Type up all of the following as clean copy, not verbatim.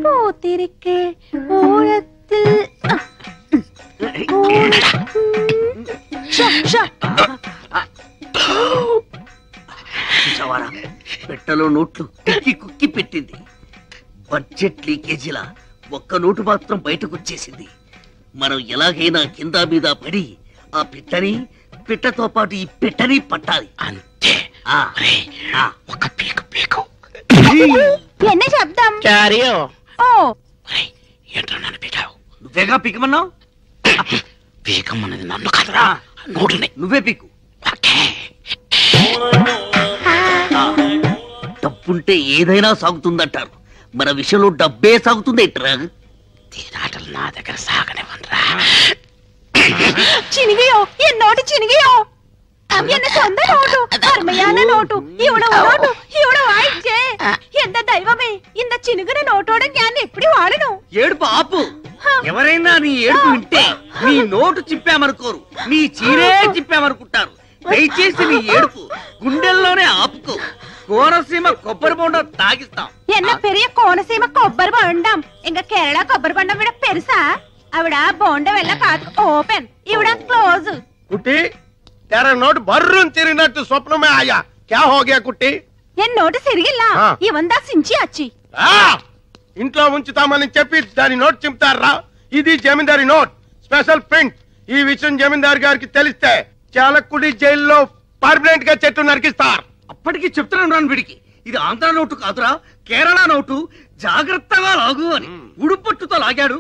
പൂത്തിരിക്കെ ഓണത്തിൽ పెట్టలో నోట్లు తిక్కి కుక్కి పెట్టింది. బడ్జెట్ లీకేజీలా ఒక్క నోటు మాత్రం బయటకు వచ్చేసింది. మనం ఎలాగైనా కింద మీద పడి ఆ పిట్టతో పాటు ఈ పెట్టని పట్టాలి అంతే. ఒక పీకు పీకు ఎన్న శబ్దం ఏంటో నన్ను పీకావు. నువ్వేగా పీకమన్నావు. పీకమన్నది నన్ను కదరా, నోటుని. నువ్వే పీకు. డబ్బుంటే ఏదైనా సాగుతుందంటారు. మన విషయంలో డబ్బే సాగుతుంది ఏంట్రా? తీరాటలు నా దగ్గర సాగనివ్వనరా. చినిగియో എന്നോട് ചിനികിയോ എന്നെ സ്വന്തം നോട്ടു അർമയാന നോട്ടു ഇവിടെ നോട്ടു ഇവിടെ വായിച്ചേ എന്താ ദൈവമേ ఇంత చినుగున నోటోడ ഞാൻ ఎప్పుడు వాడను. ఏడుపు ఆపు. ఎవరైనా నీ ఏడుపు వింటే నీ నోటు చిప్పామనుకోరు, నీ చీరే చిప్పామనుకుంటారు. దయచేసి నీ ఏడుపు గుండెల్లోనే ఆపుకో. కోనసీమ కొబ్బరి బొండం తాగిస్తాం. என்ன பெரிய கோனசீம కొబ్బరి బొండం ఇంకా కేరళ కొబ్బరి బొండం విడ పెరుసా. అవిడ బొండం వెళ్ళ కాదు ఓపెన్, ఇవిడ క్లోజ్. కుట్టి तेरा नोट बर्रुन తిరిగినట్టు స్వప్నమే ఆయా. क्या हो गया కుట్టి? ఎన్ నోటు సిరిగిల్ల ఇవందా సించి అచ్చి. ఇంట్లో ఉంచుతామని చెప్పి దాని నోట్ చింపుతారా? ఇది జమీందారి నోట్, స్పెషల్ ప్రింట్. ఈ విషయం జమీందార్ గారికి తెలిస్తే చాలకుడి జైల్లో పర్మనెంట్ గా చెట్టు నరికిస్తారు. అప్పటికి చెప్తున్నాను రాను వీడికి, ఇది ఆంధ్ర నోటు కాదురా, కేరళ నోటు. జాగ్రత్తగా లాగు అని ఉడుపట్టుతో లాగాడు.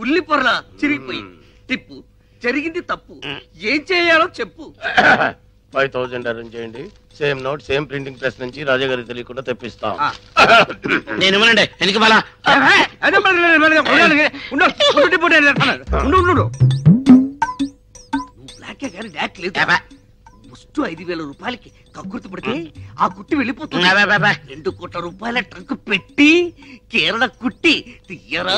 ఉల్లి పొరల చిరిగిపోయింది. టిప్పు జరిగింది తప్పు, ఏం చేయాలో చెప్పు. 5000 అరేంజ్ చేయండి. Same note same printing press నుంచి రాజా గారికి తెలియకుండా తెప్పిస్తాం. నేను ఇవ్వనండి. ఎందుకు మళ్ళా బ్లాక్ గారి డాక్ లేదు. ముస్టు 5000 రూపాయలకి కక్కుర్తి పడితే ఆ కుట్టి వెళ్ళిపోతుంది. 2 కోట్ల రూపాయల ట్రంక్ పెట్టి కేరళ కుట్టి తీయరా.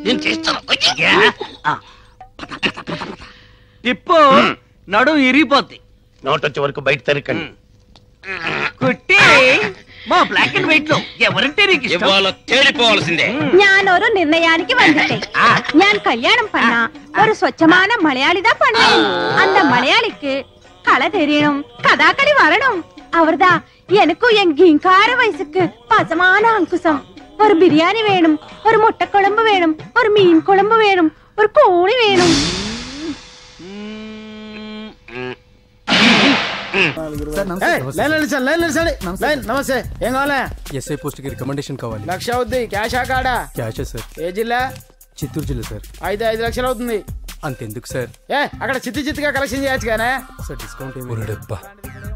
నేను చేస్తాను. టిప్పు నడు ఇరిగిపోద్ది. నోట్ వచ్చే వరకు బయట తరికండి. కుట్టి మా బ్లాక్ అండ్ వైట్ లో ఎవరంటే నీకు ఇష్టం? తేలిపోవాల్సిందే. ഞാനൊരു നിർണയാനിക്ക് വന്നിട്ടേ ഞാൻ കല്യാണം பண்ண ഒരു സ്വച്ഛமான മലയാളിതാ பண்ணேன். அந்த மலையாளிக்கு கலை தெரியணும், கதாகளி வரணும். அவர்தா எனக்கும் என் கிங்கார வயசுக்கு பசமான அங்குசம். ஒரு பிரியாணி வேணும், ஒரு முட்டை குழம்பு வேணும், ஒரு மீன் குழம்பு வேணும், ஒரு கோழி வேணும். నమస్తే. ఏం కావాలా? ఎస్ఐ పోస్ట్ కి రికమెండేషన్ కావాలి. 1 లక్ష అవుద్ది. క్యాషా కాడా? క్యాషే సార్. ఏ జిల్లా? చిత్తూరు జిల్లా సార్. 5 లక్షలు అవుతుంది. అంతెందుకు సార్? అక్కడ చిత్తుగా కలెక్షన్ చేయొచ్చు కానీ సార్. డిస్కౌంట్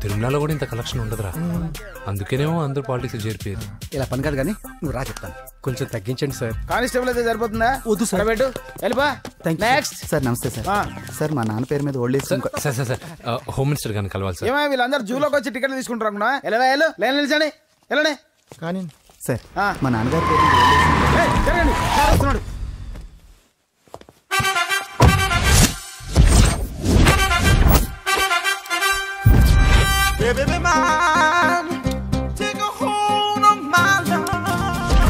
తిరుమలలో కూడా ఇంత కలెక్షన్ ఉండదురా, అందుకేనేమో అందరూ పాలిటిక్స్ చేరిపోయారు. ఇలా పని కాదు కానీ నువ్వు రా చెప్తాను. కొంచెం తగ్గించండి సార్. కానిస్టేబుల్ అయితే సరిపోతుందా? వద్దు సార్. పెట్టు వెళ్ళిపా. Next sir. నమస్తే సార్. సార్ మా నాన్న పేరు మీద old age. Sir sir sir home minister గారిని కలవాలి సార్. ఏమో వీళ్ళందరూ జూలోకి వచ్చి టికెట్లు తీసుకుంటారు. లైన్ నిలిచండి. వెళ్ళండి కానీ సార్ మా నాన్నగారి పేరు మీద జరగండి. వస్తున్నాడు.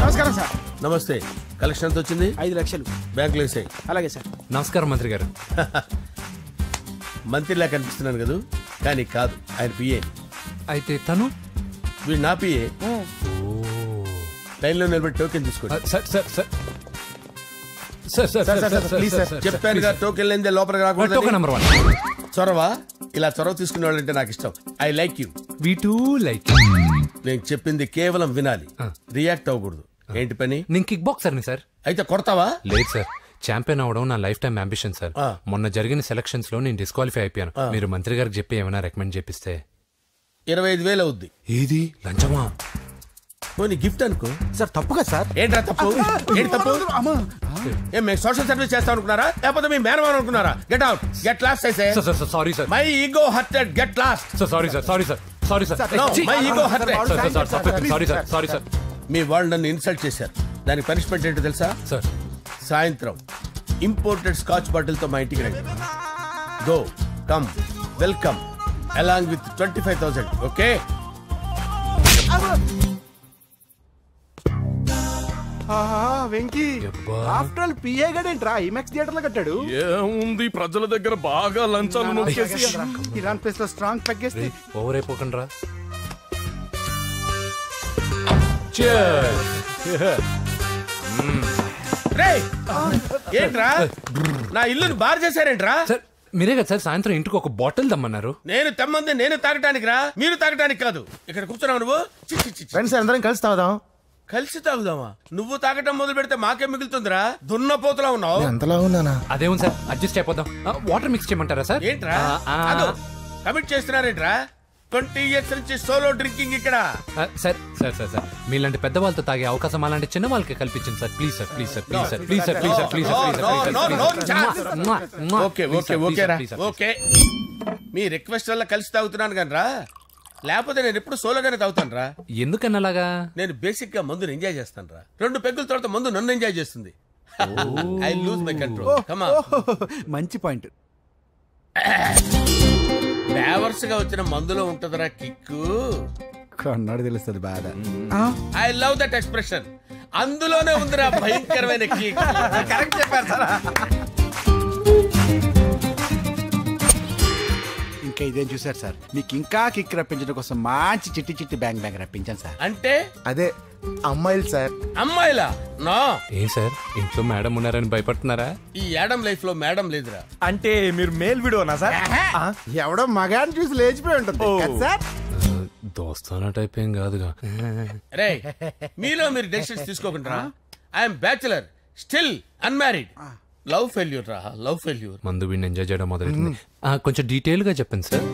నమస్కారం సార్. నమస్తే. కలెక్షన్ ఎంత వచ్చింది? 5 లక్షలు. బ్యాంకులో వేసాయి. అలాగే సార్. నమస్కారం మంత్రి గారు. మంత్రిలా కనిపిస్తున్నాను కదా, కానీ కాదు, ఆయన పిఏ. అయితే తను వీడు నా పిఏ. లైన్లో నిలబెట్టి టోకెన్ తీసుకోండి. చెప్పాను టోకెన్ లేదే లోపలికి రాకూడదు. Token number 1. చొరవ. ఇలా చొరవ తీసుకునే వాళ్ళంటే నాకు ఇష్టం. I like you. We two like. నేను చెప్పింది కేవలం వినాలి, రియాక్ట్ అవ్వకూడదు. ఏంటి పని? నేను కిక్ బాక్సర్ని సార్. అయితే కొడతావా? లేదు సార్, ఛాంపియన్ అవడం నా లైఫ్ టైం అంబిషన్ సార్. మొన్న జరిగిన సెలక్షన్స్ లో నేను డిస్క్వాలిఫై అయిపోయాను. మీరు మంత్రి గారికి చెప్పి ఏమైనా రికమెండ్ చేపిస్తే. 25,000 అవుద్ది. ఏది లంచమా? పోనీ గిఫ్ట్ అనుకో సార్. తప్పుగా సార్. ఏంట్రా తప్పు? ఏంటి తప్పు? ఏం మేము సోషల్ సర్వీస్ చేస్తాం అనుకున్నారా, లేకపోతే మీ మేనమాన్ అనుకున్నారా? Get out, get lost. Sorry sir. My ego hurted, get lost. Sorry sir. Sorry sir. My ego hurted. Sorry sir. మీ వాళ్ళు నన్ను ఇన్సల్ట్ చేశారు. దానికి పనిష్మెంట్ ఏంటో తెలుసా సార్? సాయంత్రం ఇంపోర్టెడ్ స్కాచ్ బాటిల్ తో మా ఇంటికి రండి. Go come welcome along with 25,000. Okay? Venky after all PA గడేంట్రా ఇమెక్స్ థియేటర్ లో కట్టాడు. ఏముంది ప్రజల దగ్గర బాగా లంచాలు నొక్కేసి ఇరాన్ ప్లేస్ లో స్ట్రాంగ్ తగ్గేస్తే ఓవర్ అయిపోకండి రా. ఏంట్రా నా ఇల్లుని బార్ చేశారేంట్రా? సార్ మీరే కదా సార్ సాయంత్రం ఇంటికి ఒక బాటిల్ దమ్మన్నారు. నేను తెమ్మంది నేను తాగటానికి రా, మీరు తాగటానికి కాదు. ఇక్కడ కూర్చున్నావు నువ్వు. ఫ్రెండ్స్ అందరం కలిసి తాగుదాం. కలిసి తాగుదామా? నువ్వు తాగటం మొదలు పెడితే మాకే మిగులుతుందిరా. దున్నపోతులా ఉన్నావు. ఎంతలా ఉన్నానా? అదేమో సార్ అడ్జస్ట్ అయిపోదాం. వాటర్ మిక్స్ చేయమంటారా సార్? ఏంట్రా కమిట్ చేస్తున్నారేంట్రా? 20 years నుంచి సోలో డ్రింకింగ్ ఇక్కడ. సార్ సార్ సార్ సార్ మీలాంటి పెద్ద వాళ్ళతో తాగే అవకాశం అలాంటి చిన్న వాళ్ళకి కల్పించండి sir. Please sir please sir please sir please sir please sir please sir. Okay okay okay రా ఓకే. మీ రిక్వెస్ట్ వల్ల కలిసి తాగుతున్నాను కానీ రా, లేకపోతే నేను ఎప్పుడు సోలోగానే తాగుతాను రా. ఎందుకన్నా అలాగా? నేను బేసిక్ గా మందుని ఎంజాయ్ చేస్తాను రా. 2 పెగ్గుల తర్వాత మందు నన్ను ఎంజాయ్ చేస్తుంది. I lose my control. Come on. మంచి పాయింట్. ఫ్లేవర్స్ గా వచ్చిన మందులో ఉంటదరా కిక్కు. కన్నాడు తెలుస్తుంది బాధ. I love that expression. అందులోనే ఉందిరా భయంకరమైన కిక్. కరెక్ట్ చెప్పారు సార్. ఇంకా ఇదేం చూసారు సార్, మీకు ఇంకా కిక్ రప్పించడం కోసం మంచి చిట్టి చిట్టి బ్యాంగ్ బ్యాంగ్ రప్పించాను సార్. అంటే అదే అమ్మాయిలు సార్. అమ్మాయిలా? నా ఏం సార్ ఇంట్లో మేడం ఉన్నారని భయపడుతున్నారా? ఈ యాడమ్ లైఫ్ లో మేడం లేదురా. అంటే మీరు మేల్ వీడియోనా సార్? ఎవడో మగాన్ని చూసి లేచిపోయి ఉంటుంది సార్. దోస్తానా టైప్ ఏం కాదుగా. రే మీలో మీరు డెసిషన్స్ తీసుకోకుండా. I'm bachelor still unmarried. Love failure రా, లవ్ ఫెయిల్యూర్. మందు వీడిని ఎంజాయ్ చేయడం మొదలైంది. కొంచెం డీటెయిల్ గా చెప్పండి సార్.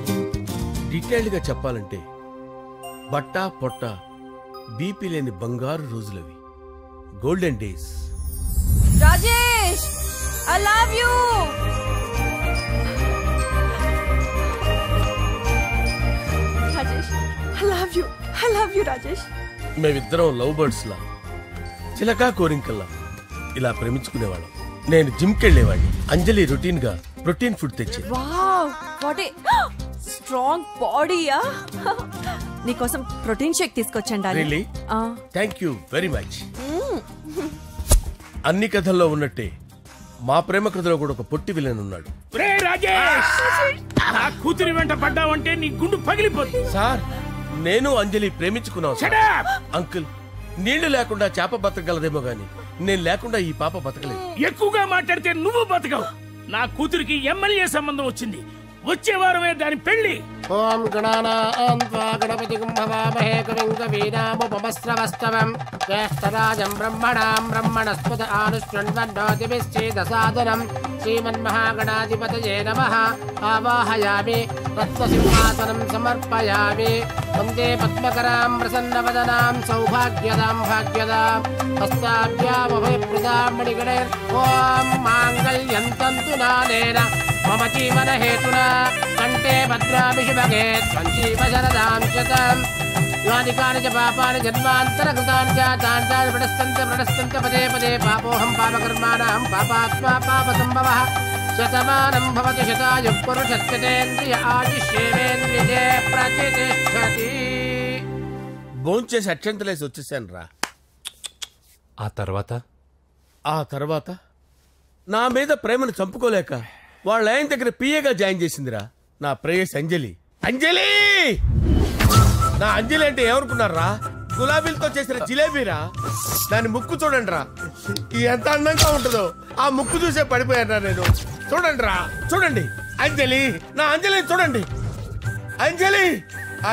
డీటెయిల్డ్ గా చెప్పాలంటే బట్టా పొట్ట బీపీ లేని బంగారు రోజులవి, golden days. Rajesh I love you. Rajesh I love you, I love you Rajesh. మేమిద్దరం లవ్ బర్డ్స్ లా, చిలకా కోరింకల్లా ఇలా ప్రేమించుకునేవాళ్ళం. నేను జిమ్ కెళ్ళేవాడిని. అంజలి రొటీన్ గా ప్రోటీన్ ఫుడ్ తెచ్చి. వావ్ వాట్ ఏ స్ట్రాంగ్ బాడీయా. నీకోసం ప్రోటీన్ షేక్ తీసుకొచ్చండి. Really? Thank you very much. అన్ని కథల్లో ఉన్నట్టే మా ప్రేమ కథలో కూడా ఒక పొట్టి విలన్ ఉన్నాడు. కూతురి వెంట పడ్డావంటే నీ గుండు పగిలిపోతుంది. సార్ నేను అంజలి ప్రేమించుకున్నావు. అంకుల్ నీళ్లు లేకుండా చేప బతకగలదేమో గాని నేను లేకుండా ఈ పాప బతకలేదు. ఎక్కువగా మాట్లాడితే నువ్వు బతకవు. నా కూతురికి ఎమ్మెల్యే సంబంధం వచ్చింది. వచ్చే వారమే దాని పెళ్లి. ఓం గణపతి కుంభవామహే కవిం కవీనాముపమస్రవస్తవం జ్యేష్ఠరాజం బ్రహ్మణాం బ్రహ్మణస్పద ఆనుష్ణ్వన్నోతిభిశ్చేదసాదనం శ్రీమన్మహాగణాధిపతయే నమః. ఆవాహయామి రత్నసింహాసనం సమర్పయామి. వందే పద్మకరాం ప్రసన్నవదనాం సౌభాగ్యదాం భాగ్యదాం హస్తాభ్యామభయప్రదాం మణిగణైర్. ఓం మాంగళ్యం తంతు నానేన మమ జీవన హేతునా కంటే భద్రామి శుభగే సంజీవ శరదాం శతం. యాని కాని చ పాపాని జన్మాంతరకృతాని చాతాని ప్రణశ్యంత పదే పదే పాపోహం పాపకర్మాణం పాపాత్మా పాపసంభవః. శతమానం భవతి శతాయుః పురుషస్యేంద్రియ ఆయుష్యేంద్రియే ప్రతిష్టతి. భోంచేసి అక్షంతలేసి వచ్చేసాను రా. ఆ తర్వాత నా మీద ప్రేమను చంపుకోలేక వాళ్ళ ఆయన దగ్గర పిఏగా జాయిన్ చేసిందిరా నా ప్రేయస్ అంజలి. అంజలి నా అంజలి అంటే ఏమనుకున్నారా? గులాబీలతో చేసిన జిలేబీరా. దాని ముక్కు చూడండి రా, ఎంత అందంగా ఉంటుందో. ఆ ముక్కు చూసే పడిపోయాను నేను. చూడండి రా, చూడండి అంజలి, నా అంజలి చూడండి. Anjali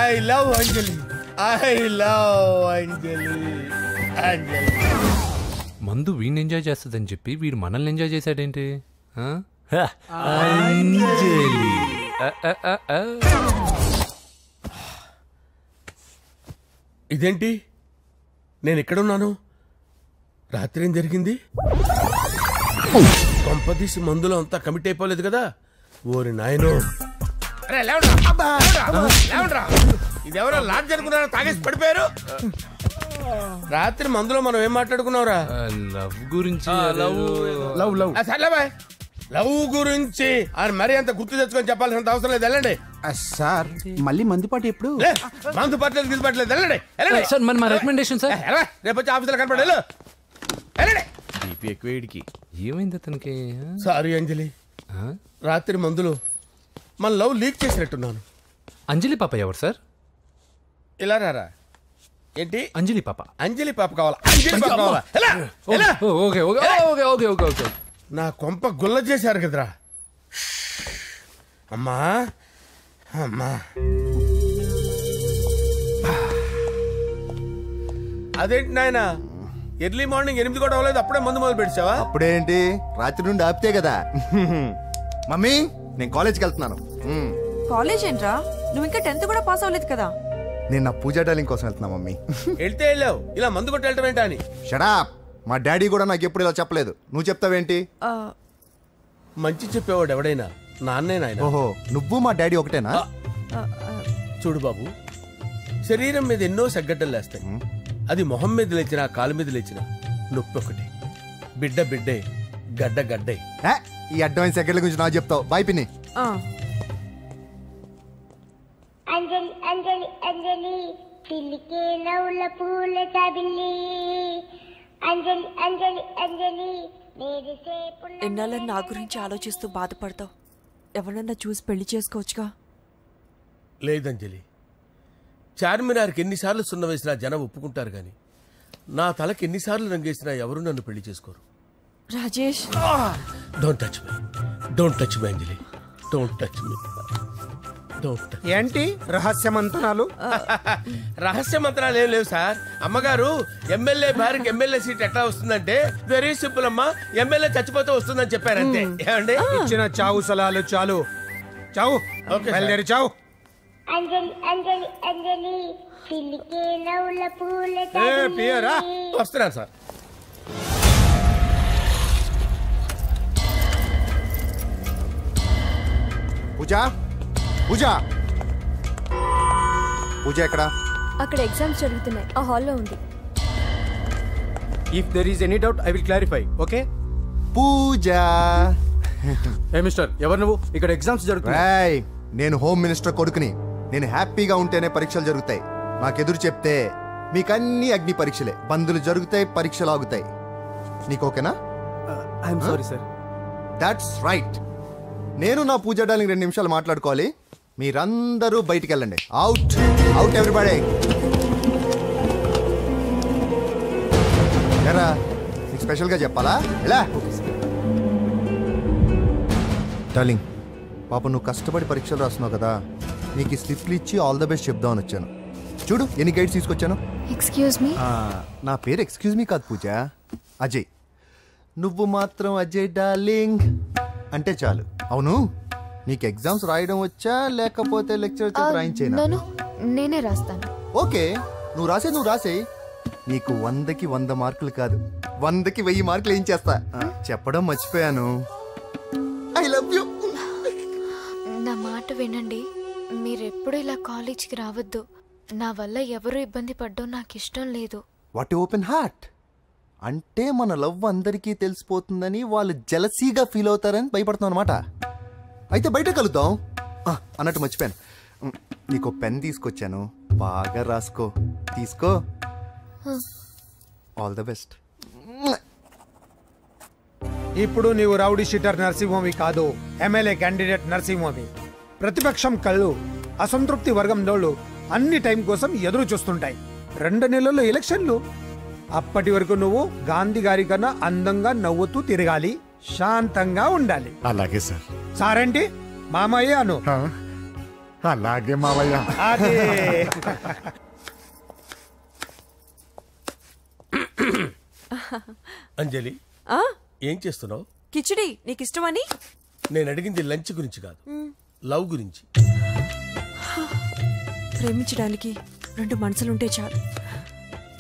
I love Anjali, I love Anjali. Anjali మందు వీడిని ఎంజాయ్ చేస్తుందని చెప్పి వీడు మనల్ని ఎంజాయ్ చేశాడేంటి? ఇదేంటి నేను ఎక్కడున్నాను? రాత్రి ఏం జరిగింది? కొంపదీసి మందులో అంతా కమిట్ అయిపోలేదు కదా? ఓరి నాయనో, ఇదెవరో లాడ్జ్ అనుకున్నారో తాగేసి పడిపోయారు. రాత్రి మందులో మనం ఏం మాట్లాడుకున్నావురా? లవ్ గురించి. లవ్ గురించి మరి అంత గుర్తు తెచ్చుకొని చెప్పాల్సినంత అవసరం లేదు. వెళ్ళండి సార్. మళ్ళీ మందుపాటి ఎప్పుడు? మందు పట్టలేదు గిల్లు పట్టలేదు. వెళ్ళండి సార్. మరి మా రికమెండేషన్ సార్. రేపు వచ్చి ఆఫీసులో కనపడలేదు. ఏమైంది అతనికి? సారీ అంజలి, రాత్రి మందులు మన లవ్ లీక్ చేసినట్టున్నాను. అంజలి పాప ఎవరు సార్? ఇలా రారా. ఏంటి అంజలి పాప? అంజలి పాప కావాలా? అంజలి పాప కావాలా? Okay okay okay okay okay okay. నా కొంప గుల్ల చేశారు కదరా. అమ్మా అమ్మా, అదేంటి నాయన ఎర్లీ మార్నింగ్ 8 కూడా అవ్వలేదు, అప్పుడే మందు మొదలు పెడిచావా? అప్పుడేంటి, రాత్రి నుండి ఆపితే కదా. మమ్మీ నేను కాలేజ్కి వెళ్తున్నాను. కాలేజ్ ఏంట్రా, నువ్వు ఇంకా 10th కూడా పాస్ అవ్వలేదు కదా. నేను నా పూజా డాలింగ్ కోసం వెళ్తున్నా మమ్మీ. వెళ్తే వెళ్ళావు, ఇలా మందు కొట్టి వెళ్ళటం ఏంటా అని. షడాప్, మా డాడీ కూడా నాకు ఎప్పుడు ఇలా చెప్పలేదు, నువ్వు చెప్తావేంటి? మంచి చెప్పేవాడు ఎవడైనా నాన్నే నాయన. ఓహో, నువ్వు మా డాడీ ఒకటేనా? చూడు బాబు, శరీరం మీద ఎన్నో సగ్గడ్డలు లేస్తాయి. అది మొహం మీద లేచినా కాలు మీద లేచినా నొప్పి ఒకటి. బిడ్డ బిడ్డే, గడ్డ గడ్డే. ఈ అడ్వాన్స్ సెకండ్ల గురించి నాకు చెప్తావు. బాయ్ పిన్ని. అంజలి అంజలి అంజలి పిల్లికే నవ్వుల పూల చాబిల్లి. అంజలి అంజలి అంజలి ఎన్నాళ్ళ నా గురించి ఆలోచిస్తూ బాధపడతావు. ఎవరన్నా చూసి పెళ్లి చేసుకోవచ్చుగా. లేదంజలి, చార్మినార్కి ఎన్నిసార్లు సున్న వేసినా జనం ఒప్పుకుంటారు గాని నా తలకి ఎన్నిసార్లు రంగేసినా ఎవరు నన్ను పెళ్లి చేసుకోరు. Rajesh, don't touch me, don't touch me Anjali, don't touch me. ఏంటి రహస్య మంత్రాలు? రహస్య మంత్రాలు ఏం లేవు సార్. అమ్మగారు ఎమ్మెల్యే భార్యకి ఎమ్మెల్యే సీట్ ఎట్లా వస్తుందంటే వెరీ సింపుల్ అమ్మా, ఎమ్మెల్యే చచ్చిపోతే వస్తుందని చెప్పారంతే. ఏమండి, ఇచ్చిన చావు సలాలు చాలు. చావు, బయలుదేరి చావు. అంజలి అంజలి అంజలి పిల్లికే నవ్వుల పూల చాబిల్లి. వస్తున్నాను సార్. పూజ పూజ పూజ ఎక్కడ? అక్కడ ఎగ్జామ్స్ జరుగుతున్నాయి, ఆ హాల్లో ఉంది. If there is any doubt I will clarify. Okay Pooja. ఏ మిస్టర్, ఎవరు నువ్వు? ఇక్కడ ఎగ్జామ్స్ జరుగుతున్నాయి. నేను హోమ్ మినిస్టర్ కొడుకుని. నేను హ్యాపీగా ఉంటేనే పరీక్షలు జరుగుతాయి. నాకెదురు చెప్తే మీకన్నీ అగ్ని పరీక్షలే. బందులు జరుగుతాయి, పరీక్షలు ఆగుతాయి. నీకు ఓకేనా? I'm sorry sir. That's right. నేను నా పూజ డార్లింగ్ 2 నిమిషాలు మాట్లాడుకోవాలి. మీరందరూ బయటికి వెళ్ళండి. Out out everybody. ఎరా, నీకు స్పెషల్గా చెప్పాలా? ఎలా డార్లింగ్, పాప నువ్వు కష్టపడి పరీక్షలు రాస్తున్నావు కదా, నీకు ఈ స్లిప్లు ఇచ్చి ఆల్ ద బెస్ట్ చెప్దామని వచ్చాను. చూడు ఎన్ని గైడ్స్ తీసుకొచ్చాను. Excuse me. నా పేరు ఎక్స్క్యూజ్ మీ కాదు పూజ, అజయ్. నువ్వు మాత్రం అజయ్ డార్లింగ్ అంటే చాలు. అవును, నీకు ఎగ్జామ్స్ రాయడం వచ్చా లేకపోతే లెక్చర్ రాయించేనా? నేనే రాస్తాను. ఓకే, నువ్వు రాసే. నీకు 100కి 100 మార్కులు కాదు, 100కి 1000 మార్కులు ఏం చేస్తా. చెప్పడం మర్చిపోయాను, ఐ లవ్ యూ. నా మాట వినండి, మీరెప్పుడు ఇలా కాలేజ్కి రావద్దు. నా వల్ల ఎవరు ఇబ్బంది పడ్డం నాకు ఇష్టం లేదు. What open heart. అంటే మన లవ్ అందరికీ తెలిసిపోతుందని వాళ్ళు జలసీగా ఫీల్ అవుతారని భయపడుతున్నాం అనమాట. అయితే బయట కలుద్దాం. అన్నట్టు మర్చిపోయాను, నీకు పెన్ తీసుకొచ్చాను, బాగా రాసుకో. తీసుకో. All the best. ఇప్పుడు నీవు రౌడీ షీటర్ నరసింహమి కాదు, ఎమ్మెల్యే క్యాండిడేట్ నరసింహమి. ప్రతిపక్షం కళ్ళు, అసంతృప్తి వర్గం డోళ్ళు అన్ని టైం కోసం ఎదురు చూస్తుంటాయి. 2 నెలల్లో ఎలక్షన్లు. అప్పటి వరకు నువ్వు గాంధీ గారి కన్నా అందంగా నవ్వుతూ తిరగాలి, శాంతంగా ఉండాలి. అలాగే సార్. సారేంటి మామయ్య అను. అలాగే మామయ్య. అంజలి, ఏం చేస్తున్నావు? కిచిడి నీకు ఇష్టమని. నేను అడిగింది లంచ్ గురించి కాదు, లవ్ గురించి. ప్రేమించడానికి 2 మనసులుంటే చాలు,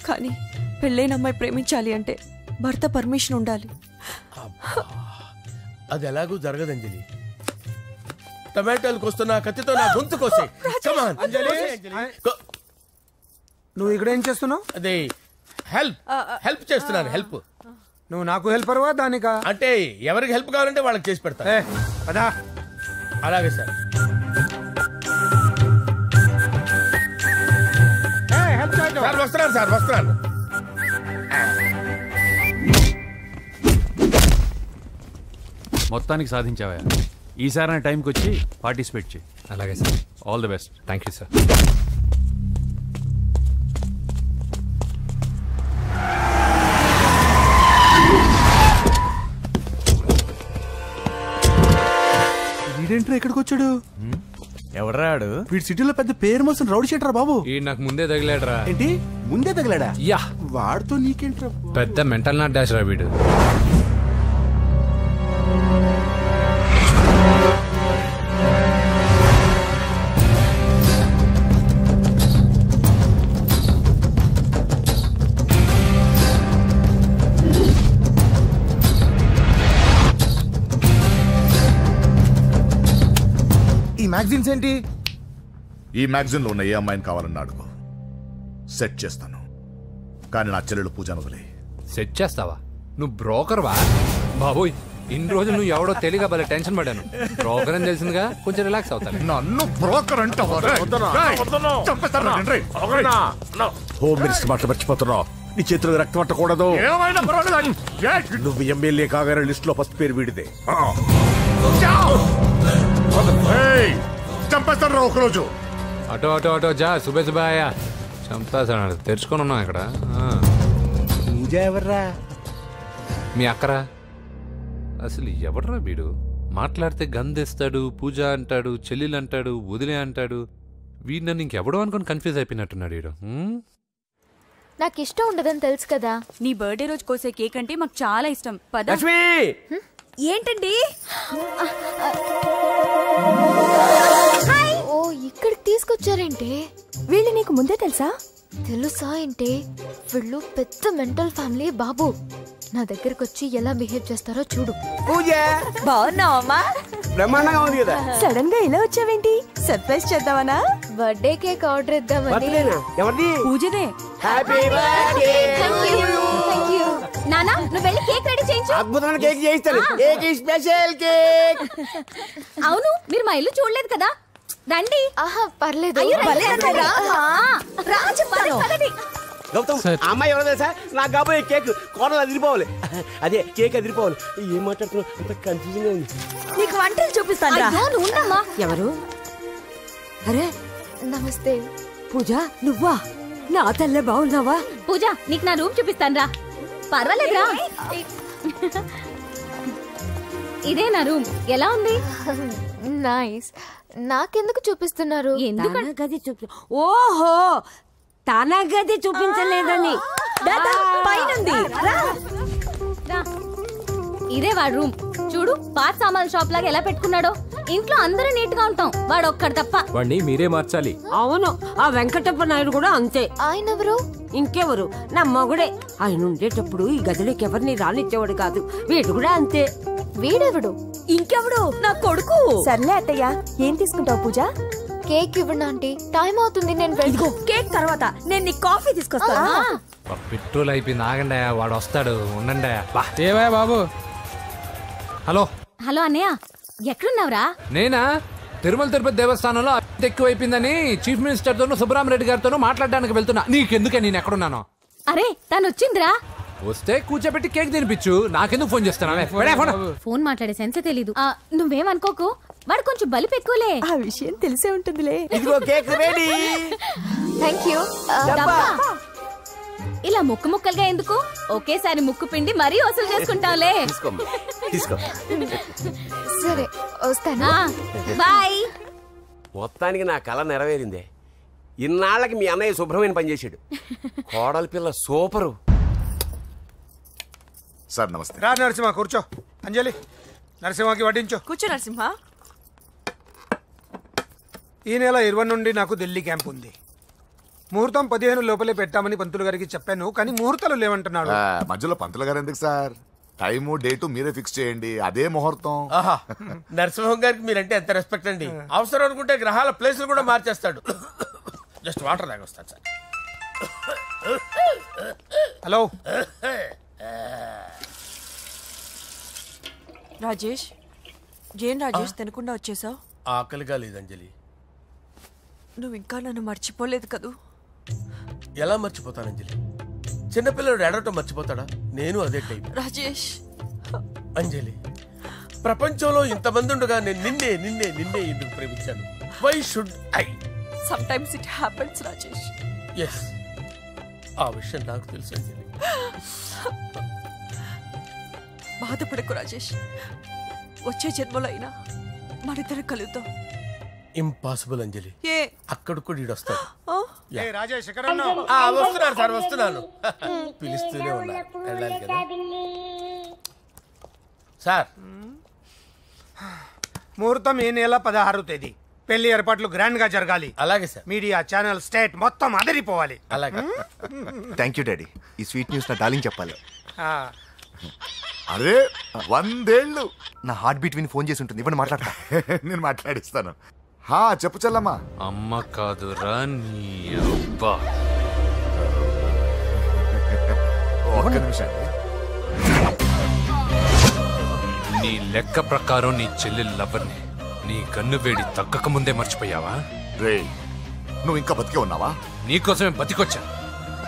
కానీ పెళ్ళైన అమ్మాయి ప్రేమించాలి అంటే భర్త పర్మిషన్ ఉండాలి. అది ఎలాగూ జరగదంజలి. టమాటాలు కోస్తున్నా కత్తితో నా గొంతు కోసే. నువ్వు ఇక్కడ ఏం చేస్తున్నావు? అదే హెల్ప్ చేస్తున్నాను. హెల్ప్. నువ్వు నాకు హెల్పర్వా దానికా? అంటే ఎవరికి హెల్ప్ కావాలంటే వాళ్ళకి చేసి పెడతా. అదా అలాగే సార్. వస్తున్నాను సార్, వస్తున్నాను. మొత్తానికి సాధించావా? ఈసారి టైంకి వచ్చి పార్టిసిపేట్ చేయి. అలాగే sir. All the best. Thank you sir. వీడేంట్రా ఎక్కడికి వచ్చాడు? ఎవడ్రాడు? వీడి సిటీలో పెద్ద పేరు మోసిన రౌడీ షీటరా బాబు. ఈ నాకు ముందే తగిలాడరా. ఏంటి ముందే తగిలాడా? యా, వాడితో నీకేంట్రా? పెద్ద మెంటల్ నాట్ డాష్ రా వీడు. ఈ మ్యాగజైన్స్ ఏంటి? ఈ మ్యాగజైన్ లో ఉన్న ఏ అమ్మాయిని కావాలన్నా అడుగు, సెట్ చేస్తాను. కానీ నా చెల్లెలు పూజను వదిలే. సెట్ చేస్తావా? నువ్వు బ్రోకర్ వా? బాబోయ్, ఇన్ని రోజులు నువ్వు ఎవడో తెలియక భలే టెన్షన్ పడ్డాను. బ్రోకర్ అని తెలిసిందిగా కొంచెం రిలాక్స్ అవుతాను. నన్ను బ్రోకర్ అంటావా? హోమ్ మినిస్టర్ మాట మర్చిపోతున్నావు. నీ చేతులకు రక్తం పట్టకూడదు. నువ్వు ఎమ్మెల్యే కాగానే లిస్ట్ లో ఫస్ట్ పేరు వీడిదే. చంపేస్తాను ఒకరోజు. అటో అటో అటో జా. సుబే సుబాయా చంపేస్తాడు. తెరుచుకొని ఉన్నాం ఇక్కడ. పూజ ఎవర్రా? మీ అక్కరా? అసలు ఎవడరా వీడు? మాట్లాడితే గంధేస్తాడు, పూజ అంటాడు, చెల్లెలు అంటాడు, వదిలే అంటాడు. వీడు నన్ను ఇంకెవడో అనుకుని కన్ఫ్యూజ్ అయిపోయినట్టున్నాడు వీడు. నాకు ఇష్టం ఉండదని తెలుసు కదా. నీ బర్త్డే రోజు కోసే కేక్ అంటే మాకు చాలా ఇష్టం. పద. ఏంటండి? ఓ, ఇక్కడికి తీసుకొచ్చారేంటే? వీళ్ళు నీకు ముందే తెలుసా? తెలుసా ఏంటే? వీళ్ళు పెద్ద మెంటల్ ఫ్యామిలీ బాబు. నా దగ్గరకు వచ్చి ఎలా బిహేవ్ చేస్తారో చూడు. పూజ బాగున్నావమ్మా? బ్రహ్మాండంగా ఉంది కదా. సడన్ గా ఇలా వచ్చావేంటి? సర్ప్రైజ్ చేద్దామనా? బర్త్డే కేక్ ఆర్డర్ ఇద్దామని. ఎవరిది? పూజనే. Happy birthday. Thank you. నానా, నువ్వు వెళ్ళి కేక్ రెడీ చేయించు. అద్భుతమైన కేక్ చేయిస్తాను. Cake special cake. అవును, మీరు మా ఇల్లు చూడలేదు కదా. రండి. ఆహా, పర్లేదు. గౌతమ్, అమ్మాయి ఎవరో తెలుసా? నాకు కాబోయే కేక్ కోడలు అదిరిపోవాలి. అదే కేక్ అదిరిపోవాలి. ఏం మాట్లాడుతున్నావు? అంత కన్ఫ్యూజన్ ఉంది. నీకు వంటలు చూపిస్తాను. ఎవరు? అరే నమస్తే. పూజ, నువ్వా? నా తల్లే బాగున్నావా? పూజ, నీకు నా రూమ్ చూపిస్తాను రా. పర్వాలేదురా. ఇదే నా రూమ్. ఎలా ఉంది? నైస్. నాకెందుకు చూపిస్తున్నారు? ఎందుకంటే గది చూపి. ఓహో, తన గది చూపించలేదని. పైనుంది. ఇదే వాడు రూమ్. చూడు, పాత సామాన్ షాప్ లాగా ఎలా పెట్టుకున్నాడో. ఇంట్లో అందరూ నీట్ గా ఉంటాం, వాడు ఒక్కడు తప్ప. వాడిని మీరే మార్చాలి. అవును, ఆ వెంకటప్ప నాయుడు కూడా అంతే. ఆయన ఎవరు? ఇంకెవరు? నా మగుడే. ఆయన ఉండేటప్పుడు ఈ గదిలోకి ఎవరిని రానిచ్చేవాడు కాదు. వీడు కూడా అంతే. వీడెవడు? ఇంకెవడు? నా కొడుకు. సర్లే అత్తయ్య, ఏం తీసుకుంటావు పూజ? కేక్ ఇవ్వండి ఆంటీ, టైం అవుతుంది. నేను వెళ్ళిపో. కేక్ తర్వాత నేను నీ కాఫీ తీసుకొస్తాను. పెట్రోల్ అయిపోయింది, ఆగండి. వాడు వస్తాడు, ఉండండి. ఏవా బాబు? హలో హలో అన్నయ్య, ఎక్కడున్నావురా? నేనా? తిరుమల తిరుపతి దేవస్థానంలో ఎక్కువైపోయిందని చీఫ్ మినిస్టర్ తోనూ సుబ్బరామరెడ్డి గారితోనూ మాట్లాడడానికి వెళ్తున్నా. నీకెందుకే నేను ఎక్కడున్నానో? అరే, తను వచ్చిందిరా. వస్తే కూర్చోబెట్టి కేక్ తినిపించు. నాకెందుకు ఫోన్ చేస్తానా? ఫోన్ మాట్లాడే సెన్సే తెలీదు. నువ్వేమనుకోకు, వాడు కొంచెం బలిపు ఎక్కువలే. ఆ విషయం తెలిసే ఉంటుందిలే. ఇదిగో కేక్ రెడీ. Thank you. ఇలా ముక్కు ముక్కలుగా ఎందుకు? ఒకేసారి ముక్కు పిండి మరీ వసూలు చేసుకుంటాంలే. సరే, వస్తాను. బాయ్. మొత్తానికి నా కళ నెరవేరిందే. ఇన్నాళ్ళకి మీ అన్నయ్య శుభ్రమైన పనిచేశాడు. కోడలి పిల్ల సూపరు. సార్ నమస్తే. రా నరసింహ, కూర్చో. అంజలి, నరసింహకి వడ్డించు. కూర్చో నరసింహ. ఈ నెల 20 నుండి నాకు ఢిల్లీ క్యాంప్ ఉంది. ముహూర్తం 15 లోపలే పెట్టామని పంతులు గారికి చెప్పాను, కానీ ముహూర్తాలు లేవంటున్నాడు. మధ్యలో పంతులు గారు ఎందుకు సార్? టైము డేటు మీరే ఫిక్స్ చేయండి, అదే ముహూర్తం. నరసింహం గారికి మీరంటే ఎంత రెస్పెక్ట్ అండి. అవసరం అనుకుంటే గ్రహాల ప్లేసులు కూడా మార్చేస్తాడు. జస్ట్ వాటర్ తాగొస్తాను సార్. హలో రాజేష్, ఏం రాజేష్ తినకుండా వచ్చేసావు? ఆకలిగా లేదు అంజలి. నువ్వు ఇంకా నన్ను మర్చిపోలేదు కదూ? ఎలా మర్చిపోతాను అంజలి? చిన్నపిల్లడు ఏడవటం మర్చిపోతాడా? నేను అదే టైప్. రాజేష్. అంజలి, ప్రపంచంలో ఇంతమంది ఉండగా నేను నిన్నే నిన్నే నిన్నే ఎందుకు ప్రేమించాను? Why should I? Sometimes it happens Rajesh. Yes, ఆ విషయం నాకు తెలుసు అంజలి. బాధపడకు రాజేష్, వచ్చే జన్మలో అయినా మనిద్దరం కలుద్దాం. ఇంపాసిబుల్ అంజలి. ఏ అక్కడ కూడా ఈడొస్తాడు. రాజేష్ వస్తున్నాను సార్, వస్తున్నాను. పిలుస్తూనే ఉన్నారు, వెళ్ళాలి కదా సార్. ముహూర్తం ఈ నెల 16వ తేదీ. పెళ్లి ఏర్పాట్లు గ్రాండ్ గా జరగాలి. అలాగే సార్. మీడియా ఛానల్ స్టేట్ మొత్తం అదిరిపోవాలి. అలాగే. Thank you daddy. ఈ స్వీట్ న్యూస్ నా డార్లింగ్ చెప్పాలి. అరే 100 ఏళ్ళు. నా హార్ట్ బీట్ విని ఫోన్ చేసి ఉంటుంది. ఇవ్వండి మాట్లాడతా. నేను మాట్లాడిస్తాను. చెప్పు చెల్లమ్మా. అమ్మ కాదురా నీ అబ్బా. ఒక్క నిమిషం. నీ లెక్క ప్రకారం నీ చెల్లి లవర్ని నీ కన్ను వేడి తగ్గక ముందే మర్చిపోయావా? రే, నువ్వు ఇంకా బతికే ఉన్నావా? నీకోసమే బతికొచ్చా.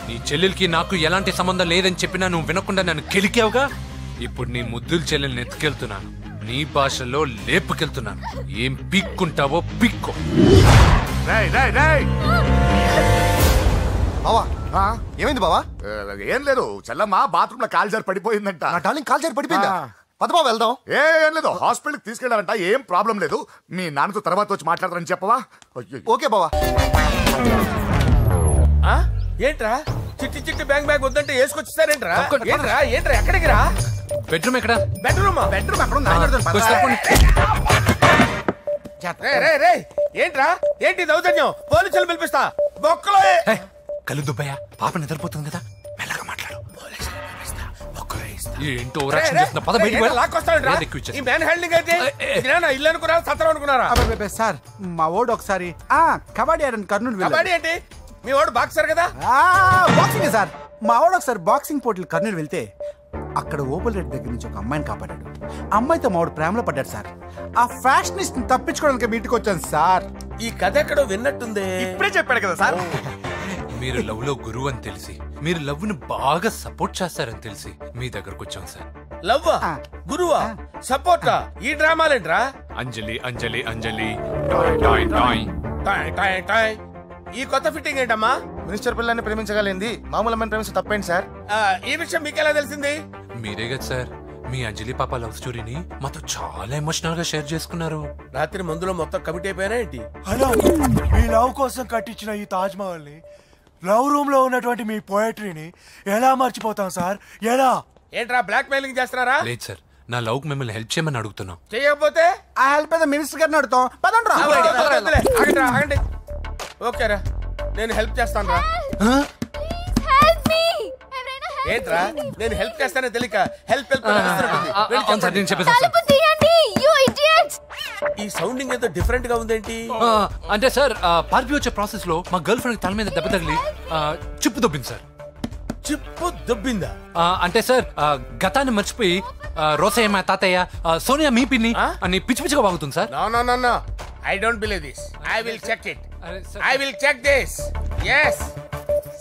నీ చెల్లెలకి నాకు ఎలాంటి సంబంధం లేదని చెప్పినా నువ్వు వినకుండా నన్ను కెలికావుగా. ఇప్పుడు నీ ముద్దుల చెల్లెల్ని ఎత్తుకెళ్తున్నాను, నీ భాషలో లేపుకెళ్తున్నాను. ఏం పిక్కుంటావో పిక్కో. బావా, ఏమైంది బావా? ఏం లేదు, చెల్లమ్మ బాత్రూమ్ లో కాలు జారి పడిపోయిందంట. నా డార్లింగ్ కాల్ జారి పడిపోయిందా? పద బావ వెళ్దాం. ఏం లేదు, హాస్పిటల్కి తీసుకెళ్ళారంట. ఏం ప్రాబ్లం లేదు. మీ నాన్నతో తర్వాత వచ్చి మాట్లాడతారని చెప్పవా? ఓకే బావా. ఏంట్రా చిట్టి చిట్టి బ్యాంగ్ బ్యాగ్ వద్దంటే వేసుకొచ్చేసారేంట్రా? ఏంట్రా ఏంట్రా ఎక్కడికి రా? బెడ్రూమ్ ఎక్కడ? బెడ్రూమ్ అక్కడ ఏంట్రా? ఏంటి దౌర్జన్యం? పోలీసులు పిలిపిస్తా. బొక్కలో కళ్ళు దుబ్బయ్యా, పాప నిద్రపోతుంది కదా, మెల్లగా మాట్లాడు. ఏంటో ఇల్లు అనుకున్నారా, సత్రం అనుకున్నారా? సార్ మా ఓడు ఒకసారి కబడ్డీ ఆడని కర్నూలు. కబడ్డీ ఏంటి? మీ వాడు బాక్సర్ కదా? Boxing sir. మా వాడు ఒకసారి బాక్సింగ్ పోటీలు కర్నూలు వెళ్తే అక్కడ ఓపెల్ రెడ్డి దగ్గర నుంచి ఒక అమ్మాయిని కాపాడాడు. అమ్మాయితో మా వాడు ప్రేమలో పడ్డాడు సార్. ఆ ఫ్యాషనిస్ట్ తప్పించుకోవడానికి మీటికి వచ్చాను సార్. ఈ కథ ఎక్కడో విన్నట్టుంది. ఇప్పుడే చెప్పాడు కదా సార్. మీరు లవ్ లో గురువు అని తెలిసి, మీరు లవ్ ను బాగా సపోర్ట్ చేస్తారని తెలిసి మీ దగ్గరకు వచ్చాం సార్. లవ్వా, గురువా, సపోర్టా? ఈ డ్రామాలేంట్రా? అంజలి అంజలి అంజలి టాయ్ టాయ్ టాయ్ టాయ్ టాయ్ టాయ్. ఈ కొత్త ఫిట్టింగ్ ఏంటమ్మా? మినిస్టర్ పిల్లని ప్రేమించగలిగింది, మామూలు అమ్మని ప్రేమించ తప్పేంటి సార్? ఈ విషయం మీకెలా తెలిసింది? మీరే కదా సార్ మీ అంజలి పాప లవ్ స్టోరీని మాతో చాలా ఎమోషనల్ గా షేర్ చేసుకున్నారు. రాత్రి మందులో మొత్తం కమిటీ అయిపోయినా ఏంటి? హలో, మీ లవ్ కోసం కట్టించిన ఈ తాజ్ మహల్ ని, లవ్ రూమ్ లో ఉన్నటువంటి మీ పోయట్రీని ఎలా మర్చిపోతాం సార్? ఎలా? ఏంట్రా బ్లాక్ మెయిలింగ్ చేస్తున్నారా? లేదు సార్, నా లవ్ కు మిమ్మల్ని హెల్ప్ చేయమని అడుగుతున్నాం. చేయకపోతే ఆ హెల్ప్ ఏదో మినిస్టర్ గారిని అడుగుతాం. పదండి రా. ఆగండి. ఓకేరా, నేను హెల్ప్ చేస్తాను రా. ఏంట్రా నేను హెల్ప్ చేస్తానే తెలియక హెల్ప్ ఈ సౌండింగ్ ఏదో డిఫరెంట్ గా ఉందేంటి? అంటే సార్ పార్టీ వచ్చే ప్రాసెస్ లో మా గర్ల్ ఫ్రెండ్ తల మీద దెబ్బ తగిలి చిప్పు దొబ్బింది సార్. చిప్పు దొబ్బిందా? అంటే సార్ గతాన్ని మర్చిపోయి రోసయ్య తాతయ్య సోనియా మీ పిన్ని అని పిచ్చి పిచ్చిగా వాగుతుంది sir. No I don't believe this. I will check it. I will check this. yes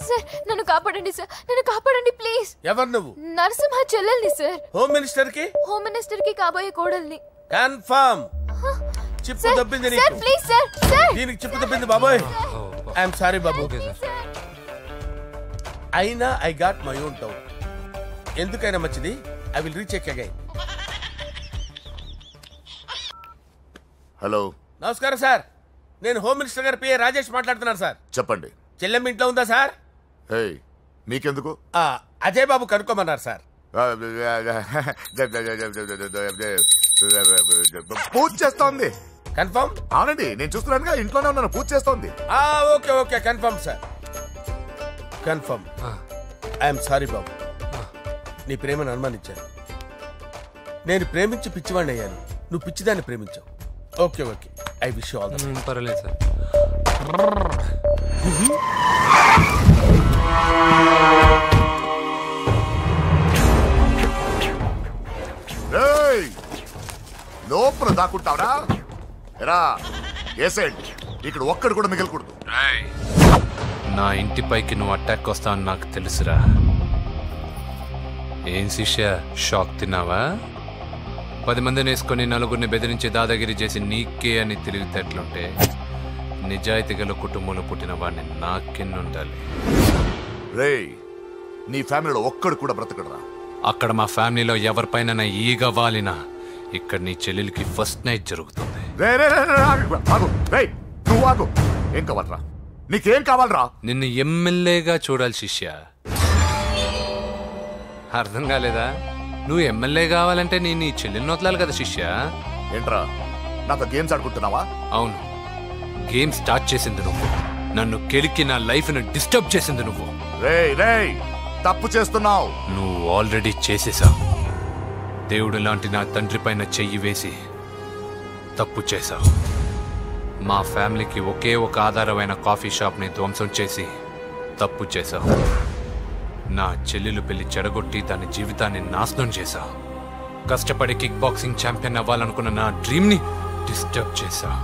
sir, నన్ను కాపాడండి సార్, నన్ను కాపాడండి ప్లీజ్. ఎవరు నువ్వు? నరసింహ చెల్లెల్ని సార్. హోమ్ మినిస్టర్ కి కాబోయే కోడల్ని. కన్ఫర్మ్. చిప్పు దొబ్బింది నీకు. Sir please sir. సార్ దీనికి చిప్పు దొబ్బింది బాబోయ్. ఐఎమ్ సారీ బాబు. అయినా I got my own doubt. ఎందుకైనా మంచిది, I will recheck again. Hello, నమస్కారం సార్. నేను హోమ్ మినిస్టర్ గారి పిఏ రాజేష్ మాట్లాడుతున్నాను సార్. చెప్పండి. చెల్లెమ్మ ఇంట్లో ఉందా సార్? మీకెందుకు? అజయ్ బాబు కనుక్కోమన్నారు సార్. పూజ చేస్తోంది. కన్ఫర్మ్? అవునండి, నేను చూస్తున్నానుగా, ఇంట్లోనే ఉన్నాను, పూజ చేస్తోంది. Okay confirm sir, confirm. I'm sorry బాబు, నీ ప్రేమను అనుమానించాను. నేను ప్రేమించి పిచ్చివాడిని అయ్యాను, నువ్వు పిచ్చిదాన్ని ప్రేమించావు. Okay I wish you all the best. పర్వాలేదు సార్. లోపల దాక్కుంటావరా? ఎరా ఏసెంట్, ఇక్కడ ఒక్కడు కూడా మిగలకూడదు. నా ఇంటిపైకి నువ్వు అటాక్ వస్తావని నాకు తెలుసురా. ఏం శిష్య, షాక్ తిన్నావా? 10 మందిని వేసుకొని నలుగురిని బెదిరించి దాదాగిరి చేసి నీకే అని తిరిగితేట్లుంటే నిజాయితీ గల కుటుంబంలో పుట్టిన వాడిని నాకెన్నుండాలి. రేయ్, నీ ఫ్యామిలీలో ఒక్కడు కూడా బ్రతకడరా? అక్కడ మా ఫ్యామిలీలో ఎవరిపైన ఈగ వాలినా ఇక్కడ నీ చెల్లెలికి ఫస్ట్ నైట్ జరుగుతుంది. నువ్వు ఆగు. ఏం కావాలరా? నీకేం కావాలరా? నిన్ను ఎమ్మెల్యేగా చూడాలి శిష్య. అర్థం కాలేదా? నువ్వు ఎమ్మెల్యే కావాలంటే నేను నీ చెల్లెల్ని వదలాలి కదా శిష్య. ఏంట్రా నాతో గేమ్స్ ఆడుకుంటున్నావా? అవును, గేమ్ స్టార్ట్ చేసింది నువ్వు. నన్ను కెలికి నా లైఫ్ ను డిస్టర్బ్ చేసింది నువ్వు. రేయ్, తప్పు చేస్తున్నావు. నువ్వు ఆల్రెడీ చేసేసావు. దేవుడు లాంటి నా తండ్రి పైన చెయ్యి వేసి తప్పు చేశావు. మా ఫ్యామిలీకి ఒకే ఒక ఆధారమైన కాఫీ షాప్ ని ధ్వంసం చేసి తప్పు చేశావు. నా చెల్లెలు పెళ్లి చెడగొట్టి దాని జీవితాన్ని నాశనం చేశావు. కష్టపడి కిక్ బాక్సింగ్ ఛాంపియన్ అవ్వాలనుకున్న నా డ్రీమ్ ని డిస్టర్బ్ చేశావు.